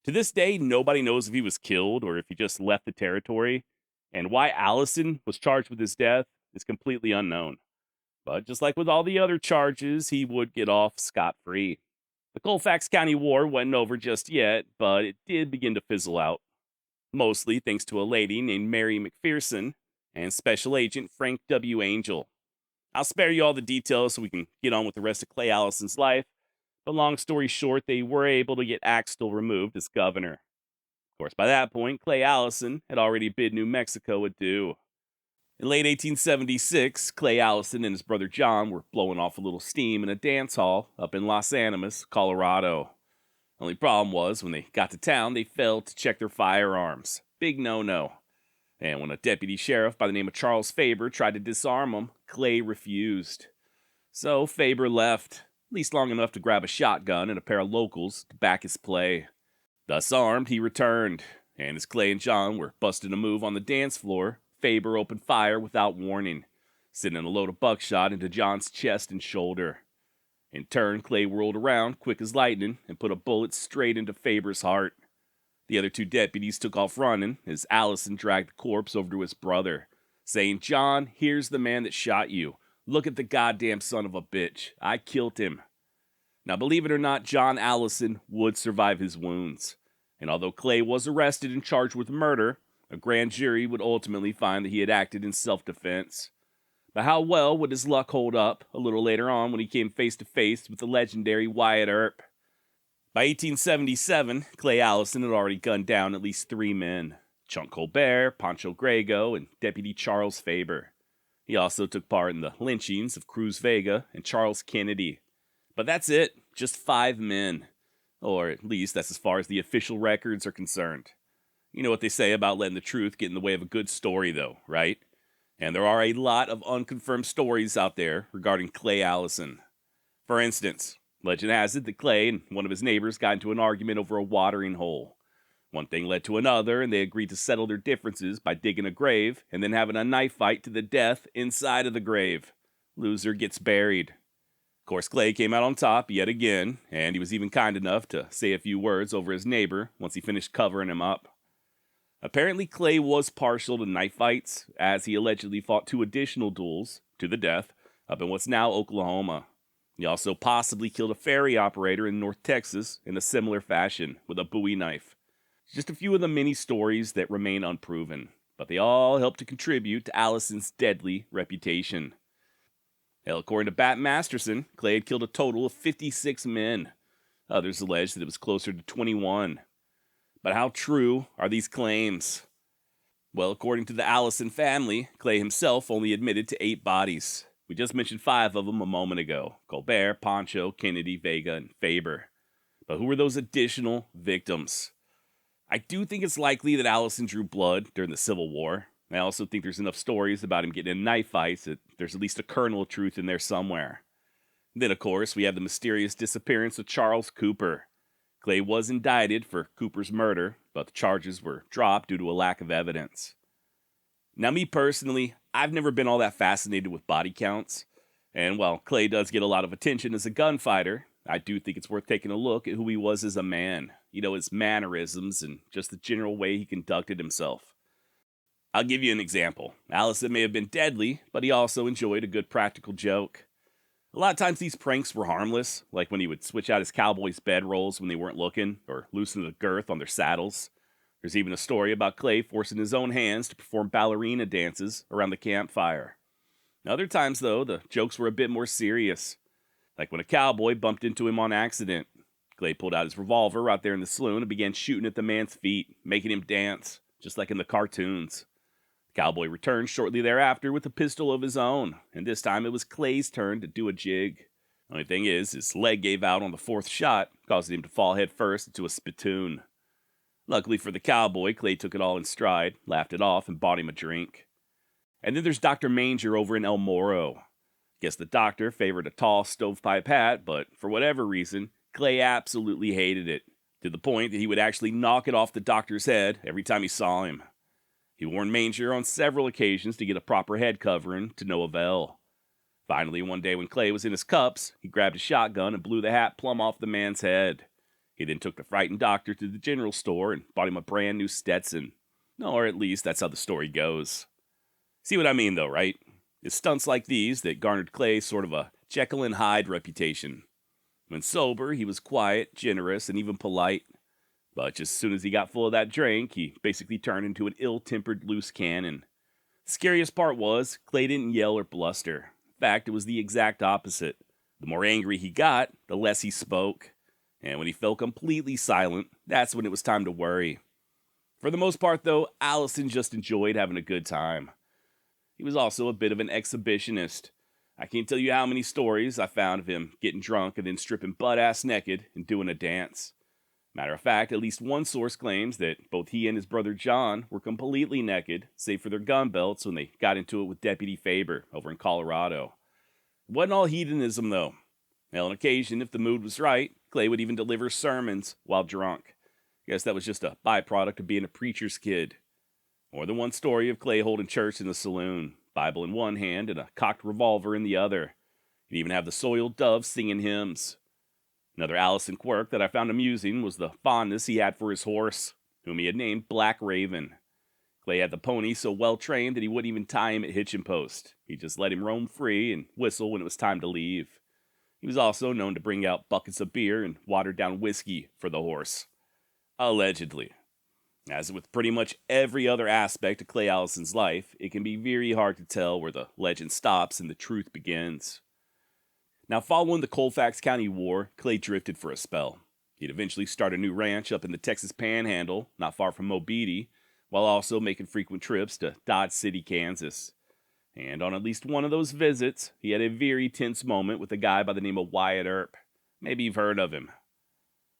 To this day, nobody knows if he was killed or if he just left the territory. And why Allison was charged with his death is completely unknown. But just like with all the other charges, he would get off scot-free. The Colfax County War wasn't over just yet, but it did begin to fizzle out. Mostly thanks to a lady named Mary McPherson and Special Agent Frank W. Angel. I'll spare you all the details so we can get on with the rest of Clay Allison's life, but long story short, they were able to get Axtell removed as governor. Of course, by that point, Clay Allison had already bid New Mexico adieu. In late 1876, Clay Allison and his brother John were blowing off a little steam in a dance hall up in Los Animas, Colorado. Only problem was, when they got to town, they failed to check their firearms. Big no-no. And when a deputy sheriff by the name of Charles Faber tried to disarm them, Clay refused. So Faber left, at least long enough to grab a shotgun and a pair of locals to back his play. Thus armed, he returned, and as Clay and John were busting a move on the dance floor, Faber opened fire without warning, sending a load of buckshot into John's chest and shoulder. In turn, Clay whirled around, quick as lightning, and put a bullet straight into Faber's heart. The other two deputies took off running as Allison dragged the corpse over to his brother, saying, "John, here's the man that shot you. Look at the goddamn son of a bitch. I killed him." Now, believe it or not, John Allison would survive his wounds. And although Clay was arrested and charged with murder, a grand jury would ultimately find that he had acted in self-defense. But how well would his luck hold up a little later on when he came face to face with the legendary Wyatt Earp? By 1877, Clay Allison had already gunned down at least 3 men: Chunk Colbert, Pancho Grego, and Deputy Charles Faber. He also took part in the lynchings of Cruz Vega and Charles Kennedy. But that's it, just 5 men. Or at least that's as far as the official records are concerned. You know what they say about letting the truth get in the way of a good story, though, right? And there are a lot of unconfirmed stories out there regarding Clay Allison. For instance, legend has it that Clay and one of his neighbors got into an argument over a watering hole. One thing led to another, and they agreed to settle their differences by digging a grave and then having a knife fight to the death inside of the grave. Loser gets buried. Of course, Clay came out on top yet again, and he was even kind enough to say a few words over his neighbor once he finished covering him up. Apparently, Clay was partial to knife fights, as he allegedly fought 2 additional duels, to the death, up in what's now Oklahoma. He also possibly killed a ferry operator in North Texas in a similar fashion, with a Bowie knife. Just a few of the many stories that remain unproven, but they all help to contribute to Allison's deadly reputation. Hell, according to Bat Masterson, Clay had killed a total of 56 men. Others allege that it was closer to 21. But how true are these claims? Well, according to the Allison family, Clay himself only admitted to 8 bodies. We just mentioned 5 of them a moment ago: Colbert, Pancho, Kennedy, Vega, and Faber. But who were those additional victims? I do think it's likely that Allison drew blood during the Civil War. I also think there's enough stories about him getting in knife fights that there's at least a kernel of truth in there somewhere. Then, of course, we have the mysterious disappearance of Charles Cooper. Clay was indicted for Cooper's murder, but the charges were dropped due to a lack of evidence. Now, me personally, I've never been all that fascinated with body counts. And while Clay does get a lot of attention as a gunfighter, I do think it's worth taking a look at who he was as a man. You know, his mannerisms and just the general way he conducted himself. I'll give you an example. Allison may have been deadly, but he also enjoyed a good practical joke. A lot of times these pranks were harmless, like when he would switch out his cowboys' bedrolls when they weren't looking, or loosen the girth on their saddles. There's even a story about Clay forcing his own hands to perform ballerina dances around the campfire. Other times, though, the jokes were a bit more serious, like when a cowboy bumped into him on accident. Clay pulled out his revolver out there in the saloon and began shooting at the man's feet, making him dance, just like in the cartoons. The cowboy returned shortly thereafter with a pistol of his own, and this time it was Clay's turn to do a jig. Only thing is, his leg gave out on the 4th shot, causing him to fall headfirst into a spittoon. Luckily for the cowboy, Clay took it all in stride, laughed it off, and bought him a drink. And then there's Dr. Manger over in El Moro. Guess the doctor favored a tall stovepipe hat, but for whatever reason, Clay absolutely hated it, to the point that he would actually knock it off the doctor's head every time he saw him. He warned Manger on several occasions to get a proper head covering, to no avail. Finally, one day when Clay was in his cups, he grabbed a shotgun and blew the hat plumb off the man's head. He then took the frightened doctor to the general store and bought him a brand new Stetson. Or at least that's how the story goes. See what I mean though, right? It's stunts like these that garnered Clay sort of a Jekyll and Hyde reputation. When sober, he was quiet, generous, and even polite. But just as soon as he got full of that drink, he basically turned into an ill-tempered loose cannon. The scariest part was, Clay didn't yell or bluster. In fact, it was the exact opposite. The more angry he got, the less he spoke. And when he fell completely silent, that's when it was time to worry. For the most part, though, Allison just enjoyed having a good time. He was also a bit of an exhibitionist. I can't tell you how many stories I found of him getting drunk and then stripping butt-ass naked and doing a dance. Matter of fact, at least one source claims that both he and his brother John were completely naked, save for their gun belts when they got into it with Deputy Faber over in Colorado. Wasn't all hedonism, though. Now, on occasion, if the mood was right, Clay would even deliver sermons while drunk. Guess that was just a byproduct of being a preacher's kid. More than one story of Clay holding church in the saloon, Bible in one hand and a cocked revolver in the other. He'd even have the soiled doves singing hymns. Another Allison quirk that I found amusing was the fondness he had for his horse, whom he had named Black Raven. Clay had the pony so well trained that he wouldn't even tie him at hitching post. He just let him roam free and whistle when it was time to leave. He was also known to bring out buckets of beer and watered down whiskey for the horse. Allegedly. As with pretty much every other aspect of Clay Allison's life, it can be very hard to tell where the legend stops and the truth begins. Now, following the Colfax County War, Clay drifted for a spell. He'd eventually start a new ranch up in the Texas Panhandle, not far from Mobeetie, while also making frequent trips to Dodge City, Kansas. And on at least one of those visits, he had a very tense moment with a guy by the name of Wyatt Earp. Maybe you've heard of him.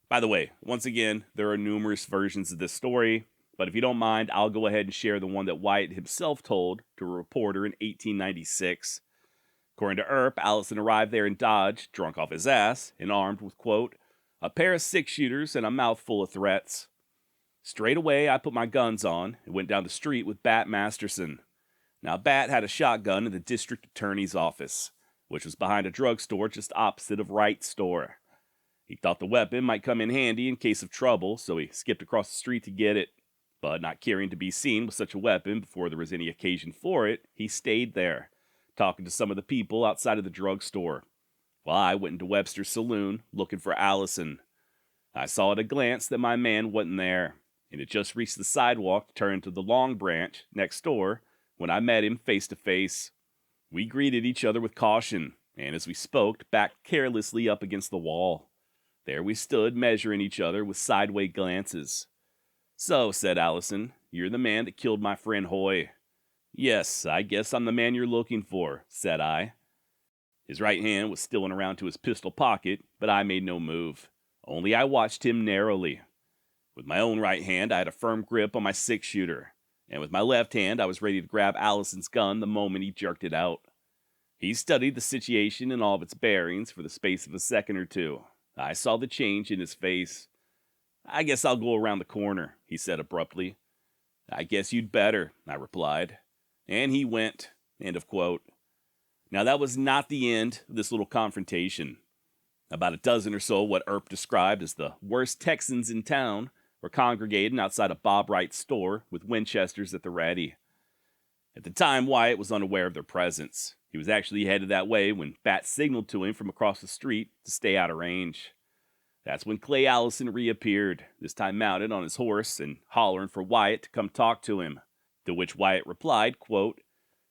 By the way, once again, there are numerous versions of this story, but if you don't mind, I'll go ahead and share the one that Wyatt himself told to a reporter in 1896. According to Earp, Allison arrived there in Dodge, drunk off his ass, and armed with, quote, a pair of six-shooters and a mouthful of threats. Straight away, I put my guns on and went down the street with Bat Masterson. Now, Bat had a shotgun in the district attorney's office, which was behind a drugstore just opposite of Wright's store. He thought the weapon might come in handy in case of trouble, so he skipped across the street to get it. But not caring to be seen with such a weapon before there was any occasion for it, he stayed there, talking to some of the people outside of the drugstore, while I went into Webster's saloon looking for Allison. I saw at a glance that my man wasn't there, and had just reached the sidewalk to turn to the Long Branch next door when I met him face to face. We greeted each other with caution, and as we spoke, backed carelessly up against the wall. There we stood, measuring each other with sideways glances. So, said Allison, you're the man that killed my friend Hoy. Yes, I guess I'm the man you're looking for, said I. His right hand was still around to his pistol pocket, but I made no move. Only I watched him narrowly. With my own right hand, I had a firm grip on my six-shooter, and with my left hand, I was ready to grab Allison's gun the moment he jerked it out. He studied the situation and all of its bearings for the space of a second or two. I saw the change in his face. I guess I'll go around the corner, he said abruptly. I guess you'd better, I replied. And he went. End of quote. Now that was not the end of this little confrontation. About a dozen or so what Earp described as the worst Texans in town were congregating outside of Bob Wright's store with Winchesters at the ready. At the time, Wyatt was unaware of their presence. He was actually headed that way when Bat signaled to him from across the street to stay out of range. That's when Clay Allison reappeared, this time mounted on his horse and hollering for Wyatt to come talk to him, to which Wyatt replied, quote,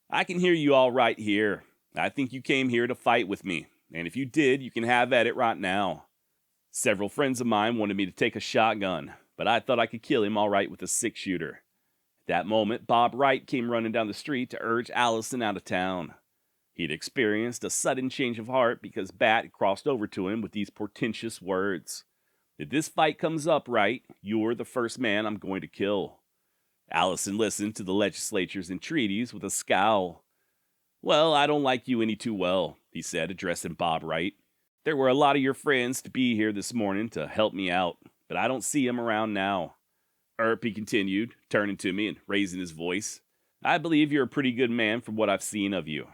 I can hear you all right here. I think you came here to fight with me, and if you did, you can have at it right now. Several friends of mine wanted me to take a shotgun, but I thought I could kill him all right with a six-shooter. At that moment, Bob Wright came running down the street to urge Allison out of town. He'd experienced a sudden change of heart because Bat crossed over to him with these portentous words. If this fight comes up right, you're the first man I'm going to kill. Allison listened to the legislature's entreaties with a scowl. Well, I don't like you any too well, he said, addressing Bob Wright. There were a lot of your friends to be here this morning to help me out, but I don't see them around now. Earp, he continued, turning to me and raising his voice. I believe you're a pretty good man from what I've seen of you.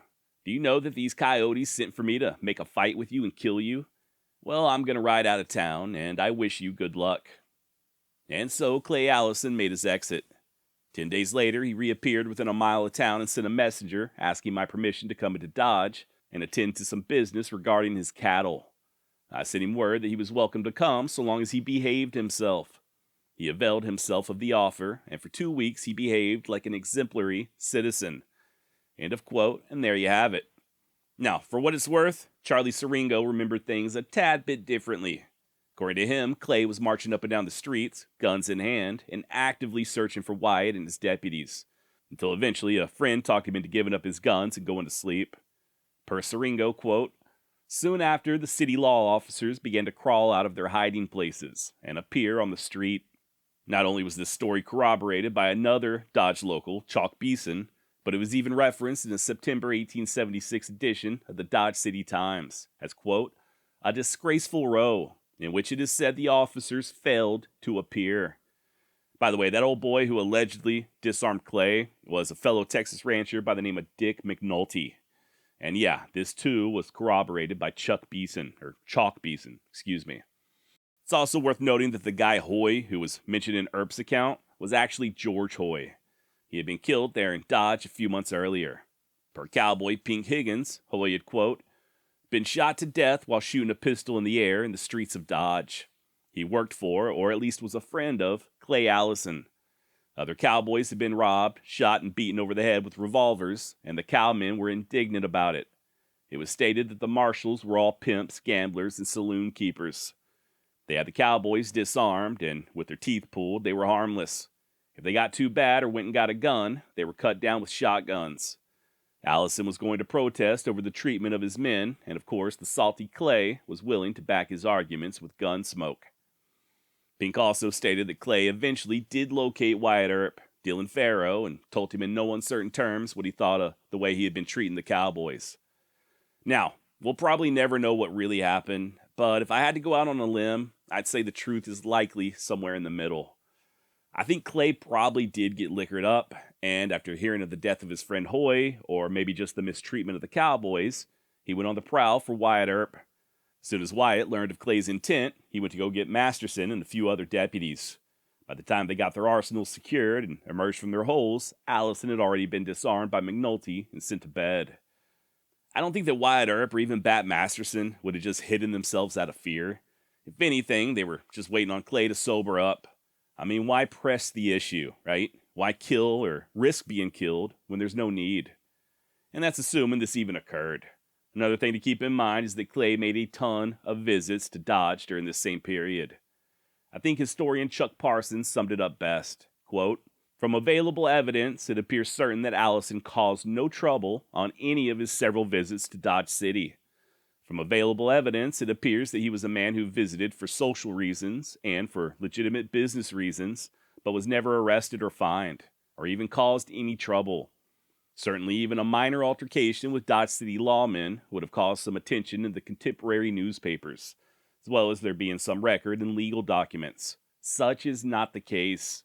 Do you know that these coyotes sent for me to make a fight with you and kill you? Well, I'm going to ride out of town, and I wish you good luck. And so Clay Allison made his exit. 10 days later, he reappeared within a mile of town and sent a messenger asking my permission to come into Dodge and attend to some business regarding his cattle. I sent him word that he was welcome to come so long as he behaved himself. He availed himself of the offer, and for 2 weeks he behaved like an exemplary citizen. End of quote, and there you have it. Now, for what it's worth, Charlie Siringo remembered things a tad bit differently. According to him, Clay was marching up and down the streets, guns in hand, and actively searching for Wyatt and his deputies, until eventually a friend talked him into giving up his guns and going to sleep. Per Siringo, quote, soon after, the city law officers began to crawl out of their hiding places and appear on the street. Not only was this story corroborated by another Dodge local, Chalk Beeson, but it was even referenced in a September 1876 edition of the Dodge City Times as, quote, a disgraceful row in which it is said the officers failed to appear. By the way, that old boy who allegedly disarmed Clay was a fellow Texas rancher by the name of Dick McNulty. And yeah, this too was corroborated by Chalk Beeson. It's also worth noting that the guy Hoy, who was mentioned in Earp's account, was actually George Hoy. He had been killed there in Dodge a few months earlier. Per cowboy Pink Higgins, Hoy had, quote, been shot to death while shooting a pistol in the air in the streets of Dodge. He worked for, or at least was a friend of, Clay Allison. Other cowboys had been robbed, shot, and beaten over the head with revolvers, and the cowmen were indignant about it. It was stated that the marshals were all pimps, gamblers, and saloon keepers. They had the cowboys disarmed, and with their teeth pulled, they were harmless. If they got too bad or went and got a gun, they were cut down with shotguns. Allison was going to protest over the treatment of his men, and of course the salty Clay was willing to back his arguments with gun smoke. Pink also stated that Clay eventually did locate Wyatt Earp, Dylan Farrow, and told him in no uncertain terms what he thought of the way he had been treating the cowboys. Now, we'll probably never know what really happened, but if I had to go out on a limb, I'd say the truth is likely somewhere in the middle. I think Clay probably did get liquored up, and after hearing of the death of his friend Hoy, or maybe just the mistreatment of the cowboys, he went on the prowl for Wyatt Earp. As soon as Wyatt learned of Clay's intent, he went to go get Masterson and a few other deputies. By the time they got their arsenals secured and emerged from their holes, Allison had already been disarmed by McNulty and sent to bed. I don't think that Wyatt Earp or even Bat Masterson would have just hidden themselves out of fear. If anything, they were just waiting on Clay to sober up. I mean, why press the issue, right? Why kill or risk being killed when there's no need? And that's assuming this even occurred. Another thing to keep in mind is that Clay made a ton of visits to Dodge during this same period. I think historian Chuck Parsons summed it up best. Quote, from available evidence, it appears certain that Allison caused no trouble on any of his several visits to Dodge City. From available evidence, it appears that he was a man who visited for social reasons and for legitimate business reasons, but was never arrested or fined, or even caused any trouble. Certainly, even a minor altercation with Dodge City lawmen would have caused some attention in the contemporary newspapers, as well as there being some record in legal documents. Such is not the case.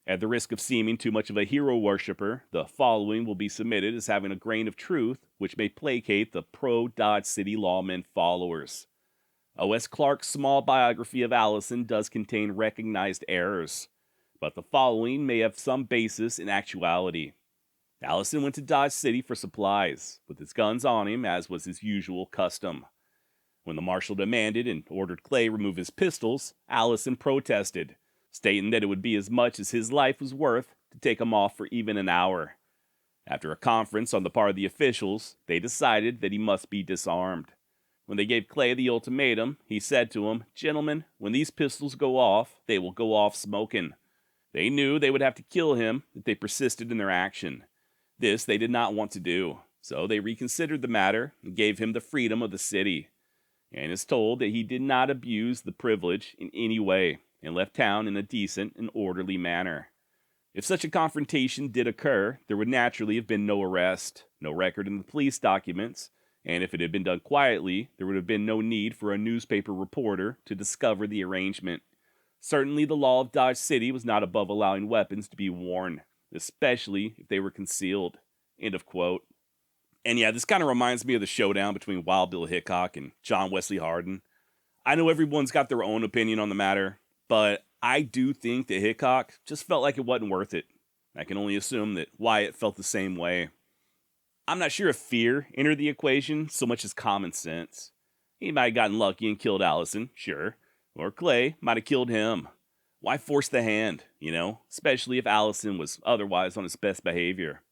At the risk of seeming too much of a hero worshiper, the following will be submitted as having a grain of truth which may placate the pro-Dodge City lawmen followers. O.S. Clark's small biography of Allison does contain recognized errors, but the following may have some basis in actuality. Allison went to Dodge City for supplies, with his guns on him as was his usual custom. When the marshal demanded and ordered Clay remove his pistols, Allison protested, stating that it would be as much as his life was worth to take him off for even an hour. After a conference on the part of the officials, they decided that he must be disarmed. When they gave Clay the ultimatum, he said to them, gentlemen, when these pistols go off, they will go off smoking. They knew they would have to kill him if they persisted in their action. This they did not want to do, so they reconsidered the matter and gave him the freedom of the city, and is told that he did not abuse the privilege in any way and left town in a decent and orderly manner. If such a confrontation did occur, there would naturally have been no arrest, no record in the police documents, and if it had been done quietly, there would have been no need for a newspaper reporter to discover the arrangement. Certainly the law of Dodge City was not above allowing weapons to be worn, especially if they were concealed. End of quote. And yeah, this kind of reminds me of the showdown between Wild Bill Hickok and John Wesley Hardin. I know everyone's got their own opinion on the matter, but I do think that Hickok just felt like it wasn't worth it. I can only assume that Wyatt felt the same way. I'm not sure if fear entered the equation so much as common sense. He might have gotten lucky and killed Allison, sure. Or Clay might have killed him. Why force the hand, especially if Allison was otherwise on his best behavior.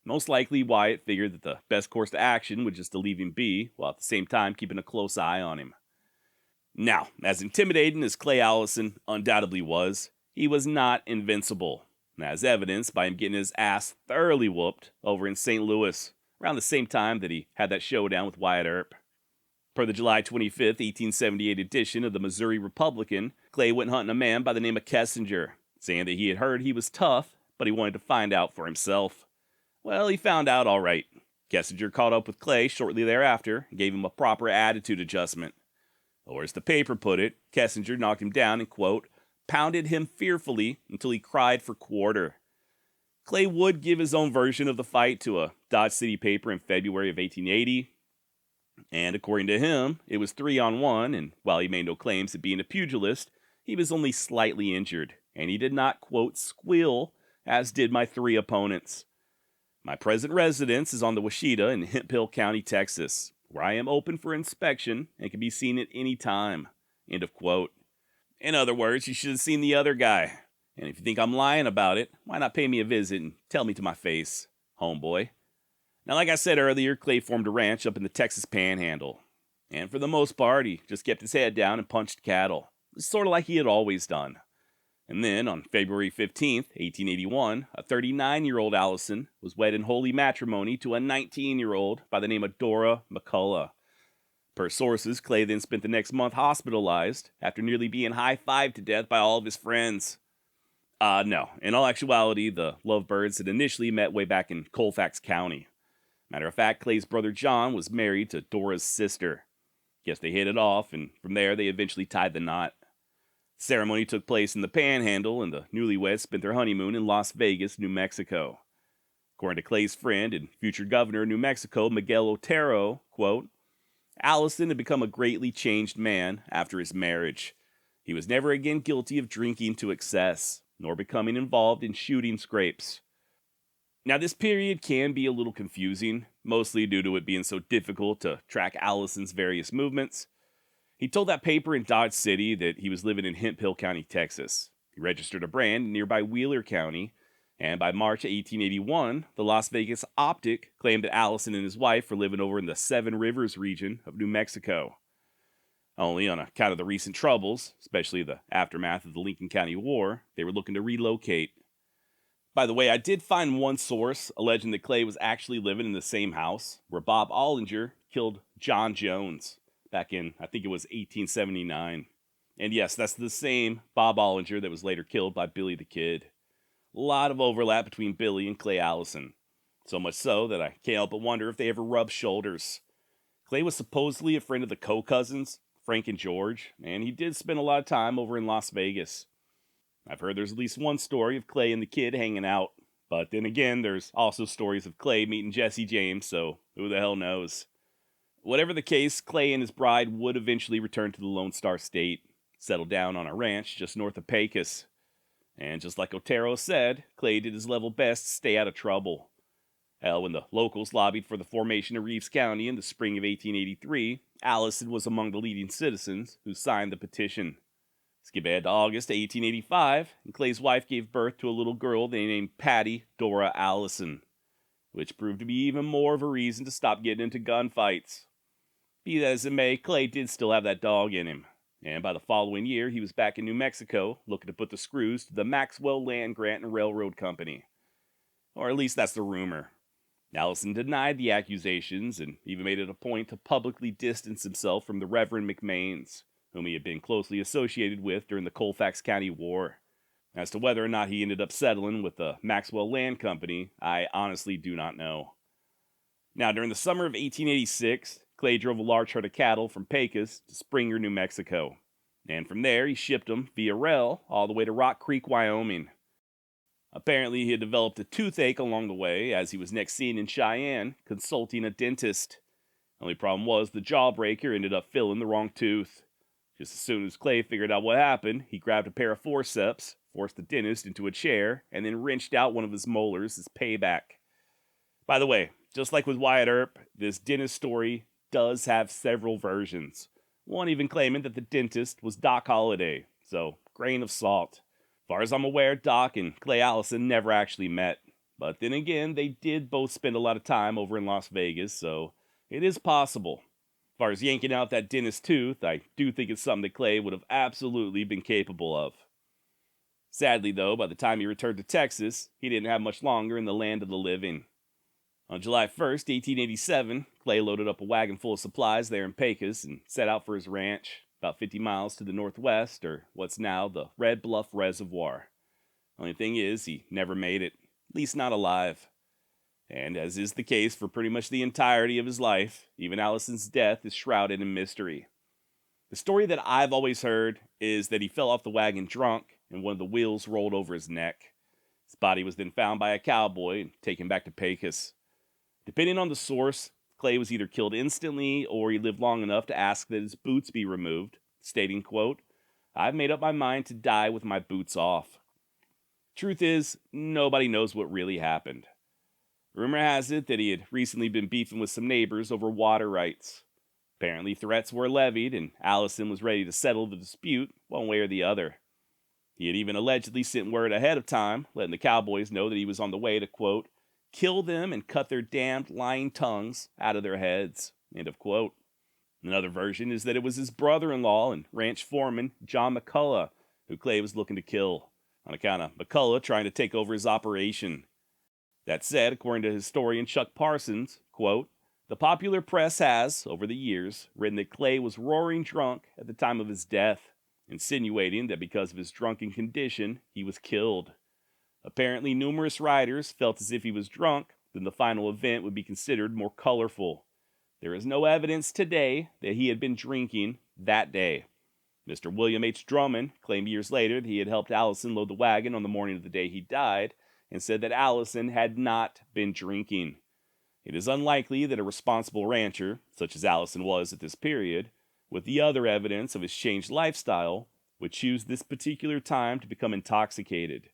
Most likely, Wyatt figured that the best course to action was just to leave him be, while at the same time keeping a close eye on him. Now, as intimidating as Clay Allison undoubtedly was, he was not invincible, as evidenced by him getting his ass thoroughly whooped over in St. Louis, around the same time that he had that showdown with Wyatt Earp. Per the July 25th, 1878 edition of the Missouri Republican, Clay went hunting a man by the name of Kessinger, saying that he had heard he was tough, but he wanted to find out for himself. Well, he found out all right. Kessinger caught up with Clay shortly thereafter and gave him a proper attitude adjustment. Or as the paper put it, Kessinger knocked him down and, quote, pounded him fearfully until he cried for quarter. Clay would give his own version of the fight to a Dodge City paper in February of 1880. And according to him, it was 3-on-1, and while he made no claims to being a pugilist, he was only slightly injured, and he did not, quote, squeal, as did my 3 opponents. My present residence is on the Washita in Hemphill County, Texas, where I am open for inspection and can be seen at any time, end of quote. In other words, you should have seen the other guy. And if you think I'm lying about it, why not pay me a visit and tell me to my face, homeboy? Now, like I said earlier, Clay formed a ranch up in the Texas Panhandle. And for the most part, he just kept his head down and punched cattle, sort of like he had always done. And then, on February 15th, 1881, a 39-year-old Allison was wed in holy matrimony to a 19-year-old by the name of Dora McCullough. Per sources, Clay then spent the next month hospitalized after nearly being high-fived to death by all of his friends. No. In all actuality, the lovebirds had initially met way back in Colfax County. Matter of fact, Clay's brother John was married to Dora's sister. Guess they hit it off, and from there they eventually tied the knot. The ceremony took place in the Panhandle, and the newlyweds spent their honeymoon in Las Vegas, New Mexico. According to Clay's friend and future governor of New Mexico, Miguel Otero, quote, Allison had become a greatly changed man after his marriage. He was never again guilty of drinking to excess, nor becoming involved in shooting scrapes. Now, this period can be a little confusing, mostly due to it being so difficult to track Allison's various movements. He told that paper in Dodge City that he was living in Hemphill County, Texas. He registered a brand in nearby Wheeler County, and by March 1881, the Las Vegas Optic claimed that Allison and his wife were living over in the Seven Rivers region of New Mexico. Only on account of the recent troubles, especially the aftermath of the Lincoln County War, they were looking to relocate. By the way, I did find one source alleging that Clay was actually living in the same house where Bob Ollinger killed John Jones back in, I think it was 1879. And yes, that's the same Bob Ollinger that was later killed by Billy the Kid. A lot of overlap between Billy and Clay Allison. So much so that I can't help but wonder if they ever rubbed shoulders. Clay was supposedly a friend of the co-cousins, Frank and George, and he did spend a lot of time over in Las Vegas. I've heard there's at least one story of Clay and the Kid hanging out, but then again, there's also stories of Clay meeting Jesse James, so who the hell knows. Whatever the case, Clay and his bride would eventually return to the Lone Star State, settle down on a ranch just north of Pecos. And just like Otero said, Clay did his level best to stay out of trouble. Hell, when the locals lobbied for the formation of Reeves County in the spring of 1883, Allison was among the leading citizens who signed the petition. Skip ahead to August 1885, and Clay's wife gave birth to a little girl they named Patty Dora Allison, which proved to be even more of a reason to stop getting into gunfights. Be that as it may, Clay did still have that dog in him, and by the following year he was back in New Mexico looking to put the screws to the Maxwell Land Grant and Railroad Company. Or at least that's the rumor. Allison denied the accusations and even made it a point to publicly distance himself from the Reverend McMains, whom he had been closely associated with during the Colfax County War. As to whether or not he ended up settling with the Maxwell Land Company, I honestly do not know. Now, during the summer of 1886, Clay drove a large herd of cattle from Pecos to Springer, New Mexico, and from there he shipped them via rail all the way to Rock Creek, Wyoming. Apparently, he had developed a toothache along the way, as he was next seen in Cheyenne consulting a dentist. Only problem was the jawbreaker ended up filling the wrong tooth. Just as soon as Clay figured out what happened, he grabbed a pair of forceps, forced the dentist into a chair, and then wrenched out one of his molars as payback. By the way, just like with Wyatt Earp, this dentist story does have several versions. One even claiming that the dentist was Doc Holliday, so grain of salt. As far as I'm aware, Doc and Clay Allison never actually met. But then again, they did both spend a lot of time over in Las Vegas, so it is possible. As far as yanking out that dentist's tooth, I do think it's something that Clay would have absolutely been capable of. Sadly, though, by the time he returned to Texas, he didn't have much longer in the land of the living. On July 1st, 1887, Clay loaded up a wagon full of supplies there in Pecos and set out for his ranch, about 50 miles to the northwest, or what's now the Red Bluff Reservoir. Only thing is, he never made it, at least not alive. And as is the case for pretty much the entirety of his life, even Allison's death is shrouded in mystery. The story that I've always heard is that he fell off the wagon drunk and one of the wheels rolled over his neck. His body was then found by a cowboy and taken back to Pecos. Depending on the source, Clay was either killed instantly or he lived long enough to ask that his boots be removed, stating, quote, "I've made up my mind to die with my boots off." Truth is, nobody knows what really happened. Rumor has it that he had recently been beefing with some neighbors over water rights. Apparently, threats were levied, and Allison was ready to settle the dispute one way or the other. He had even allegedly sent word ahead of time, letting the Cowboys know that he was on the way to, quote, "kill them and cut their damned lying tongues out of their heads," end of quote. Another version is that it was his brother-in-law and ranch foreman, John McCullough, who Clay was looking to kill, on account of McCullough trying to take over his operation. That said, according to historian Chuck Parsons, quote, "The popular press has, over the years, written that Clay was roaring drunk at the time of his death, insinuating that because of his drunken condition, he was killed. Apparently, numerous writers felt as if he was drunk, then the final event would be considered more colorful. There is no evidence today that he had been drinking that day." Mr. William H. Drummond claimed years later that he had helped Allison load the wagon on the morning of the day he died, and said that Allison had not been drinking. It is unlikely that a responsible rancher, such as Allison was at this period, with the other evidence of his changed lifestyle, would choose this particular time to become intoxicated.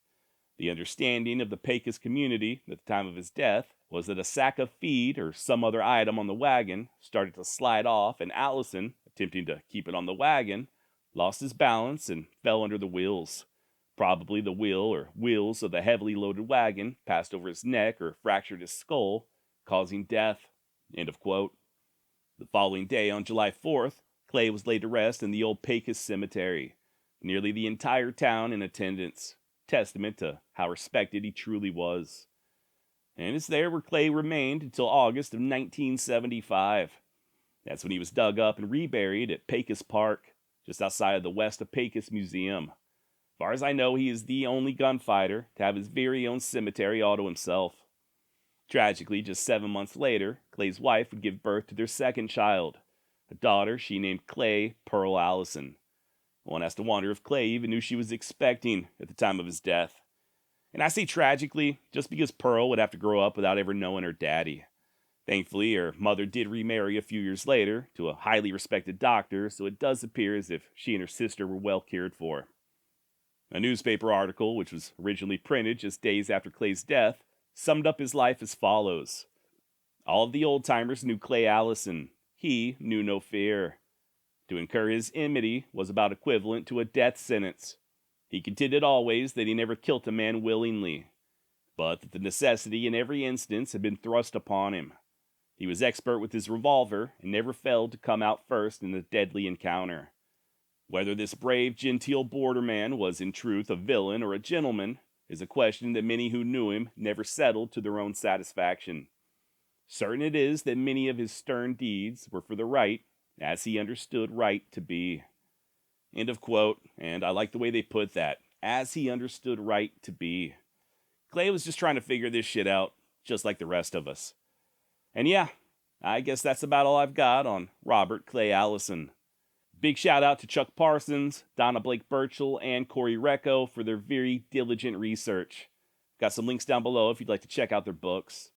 The understanding of the Pecos community at the time of his death was that a sack of feed or some other item on the wagon started to slide off, and Allison, attempting to keep it on the wagon, lost his balance and fell under the wheels. Probably the wheel or wheels of the heavily loaded wagon passed over his neck or fractured his skull, causing death, end of quote. The following day, on July 4th, Clay was laid to rest in the old Pecos Cemetery, nearly the entire town in attendance, testament to how respected he truly was. And it's there where Clay remained until August of 1975. That's when he was dug up and reburied at Pecos Park, just outside of the West of Pecos Museum. As far as I know, he is the only gunfighter to have his very own cemetery all to himself. Tragically, just 7 months later, Clay's wife would give birth to their second child, a daughter she named Clay Pearl Allison. One has to wonder if Clay even knew she was expecting at the time of his death. And I say tragically, just because Pearl would have to grow up without ever knowing her daddy. Thankfully, her mother did remarry a few years later to a highly respected doctor, so it does appear as if she and her sister were well cared for. A newspaper article, which was originally printed just days after Clay's death, summed up his life as follows. All of the old-timers knew Clay Allison. He knew no fear. To incur his enmity was about equivalent to a death sentence. He contended always that he never killed a man willingly, but that the necessity in every instance had been thrust upon him. He was expert with his revolver and never failed to come out first in the deadly encounter. Whether this brave, genteel borderman was in truth a villain or a gentleman is a question that many who knew him never settled to their own satisfaction. Certain it is that many of his stern deeds were for the right, as he understood right to be. End of quote, and I like the way they put that, as he understood right to be. Clay was just trying to figure this shit out, just like the rest of us. And yeah, I guess that's about all I've got on Robert Clay Allison. Big shout out to Chuck Parsons, Donna Blake Burchell, and Corey Recco for their very diligent research. Got some links down below if you'd like to check out their books.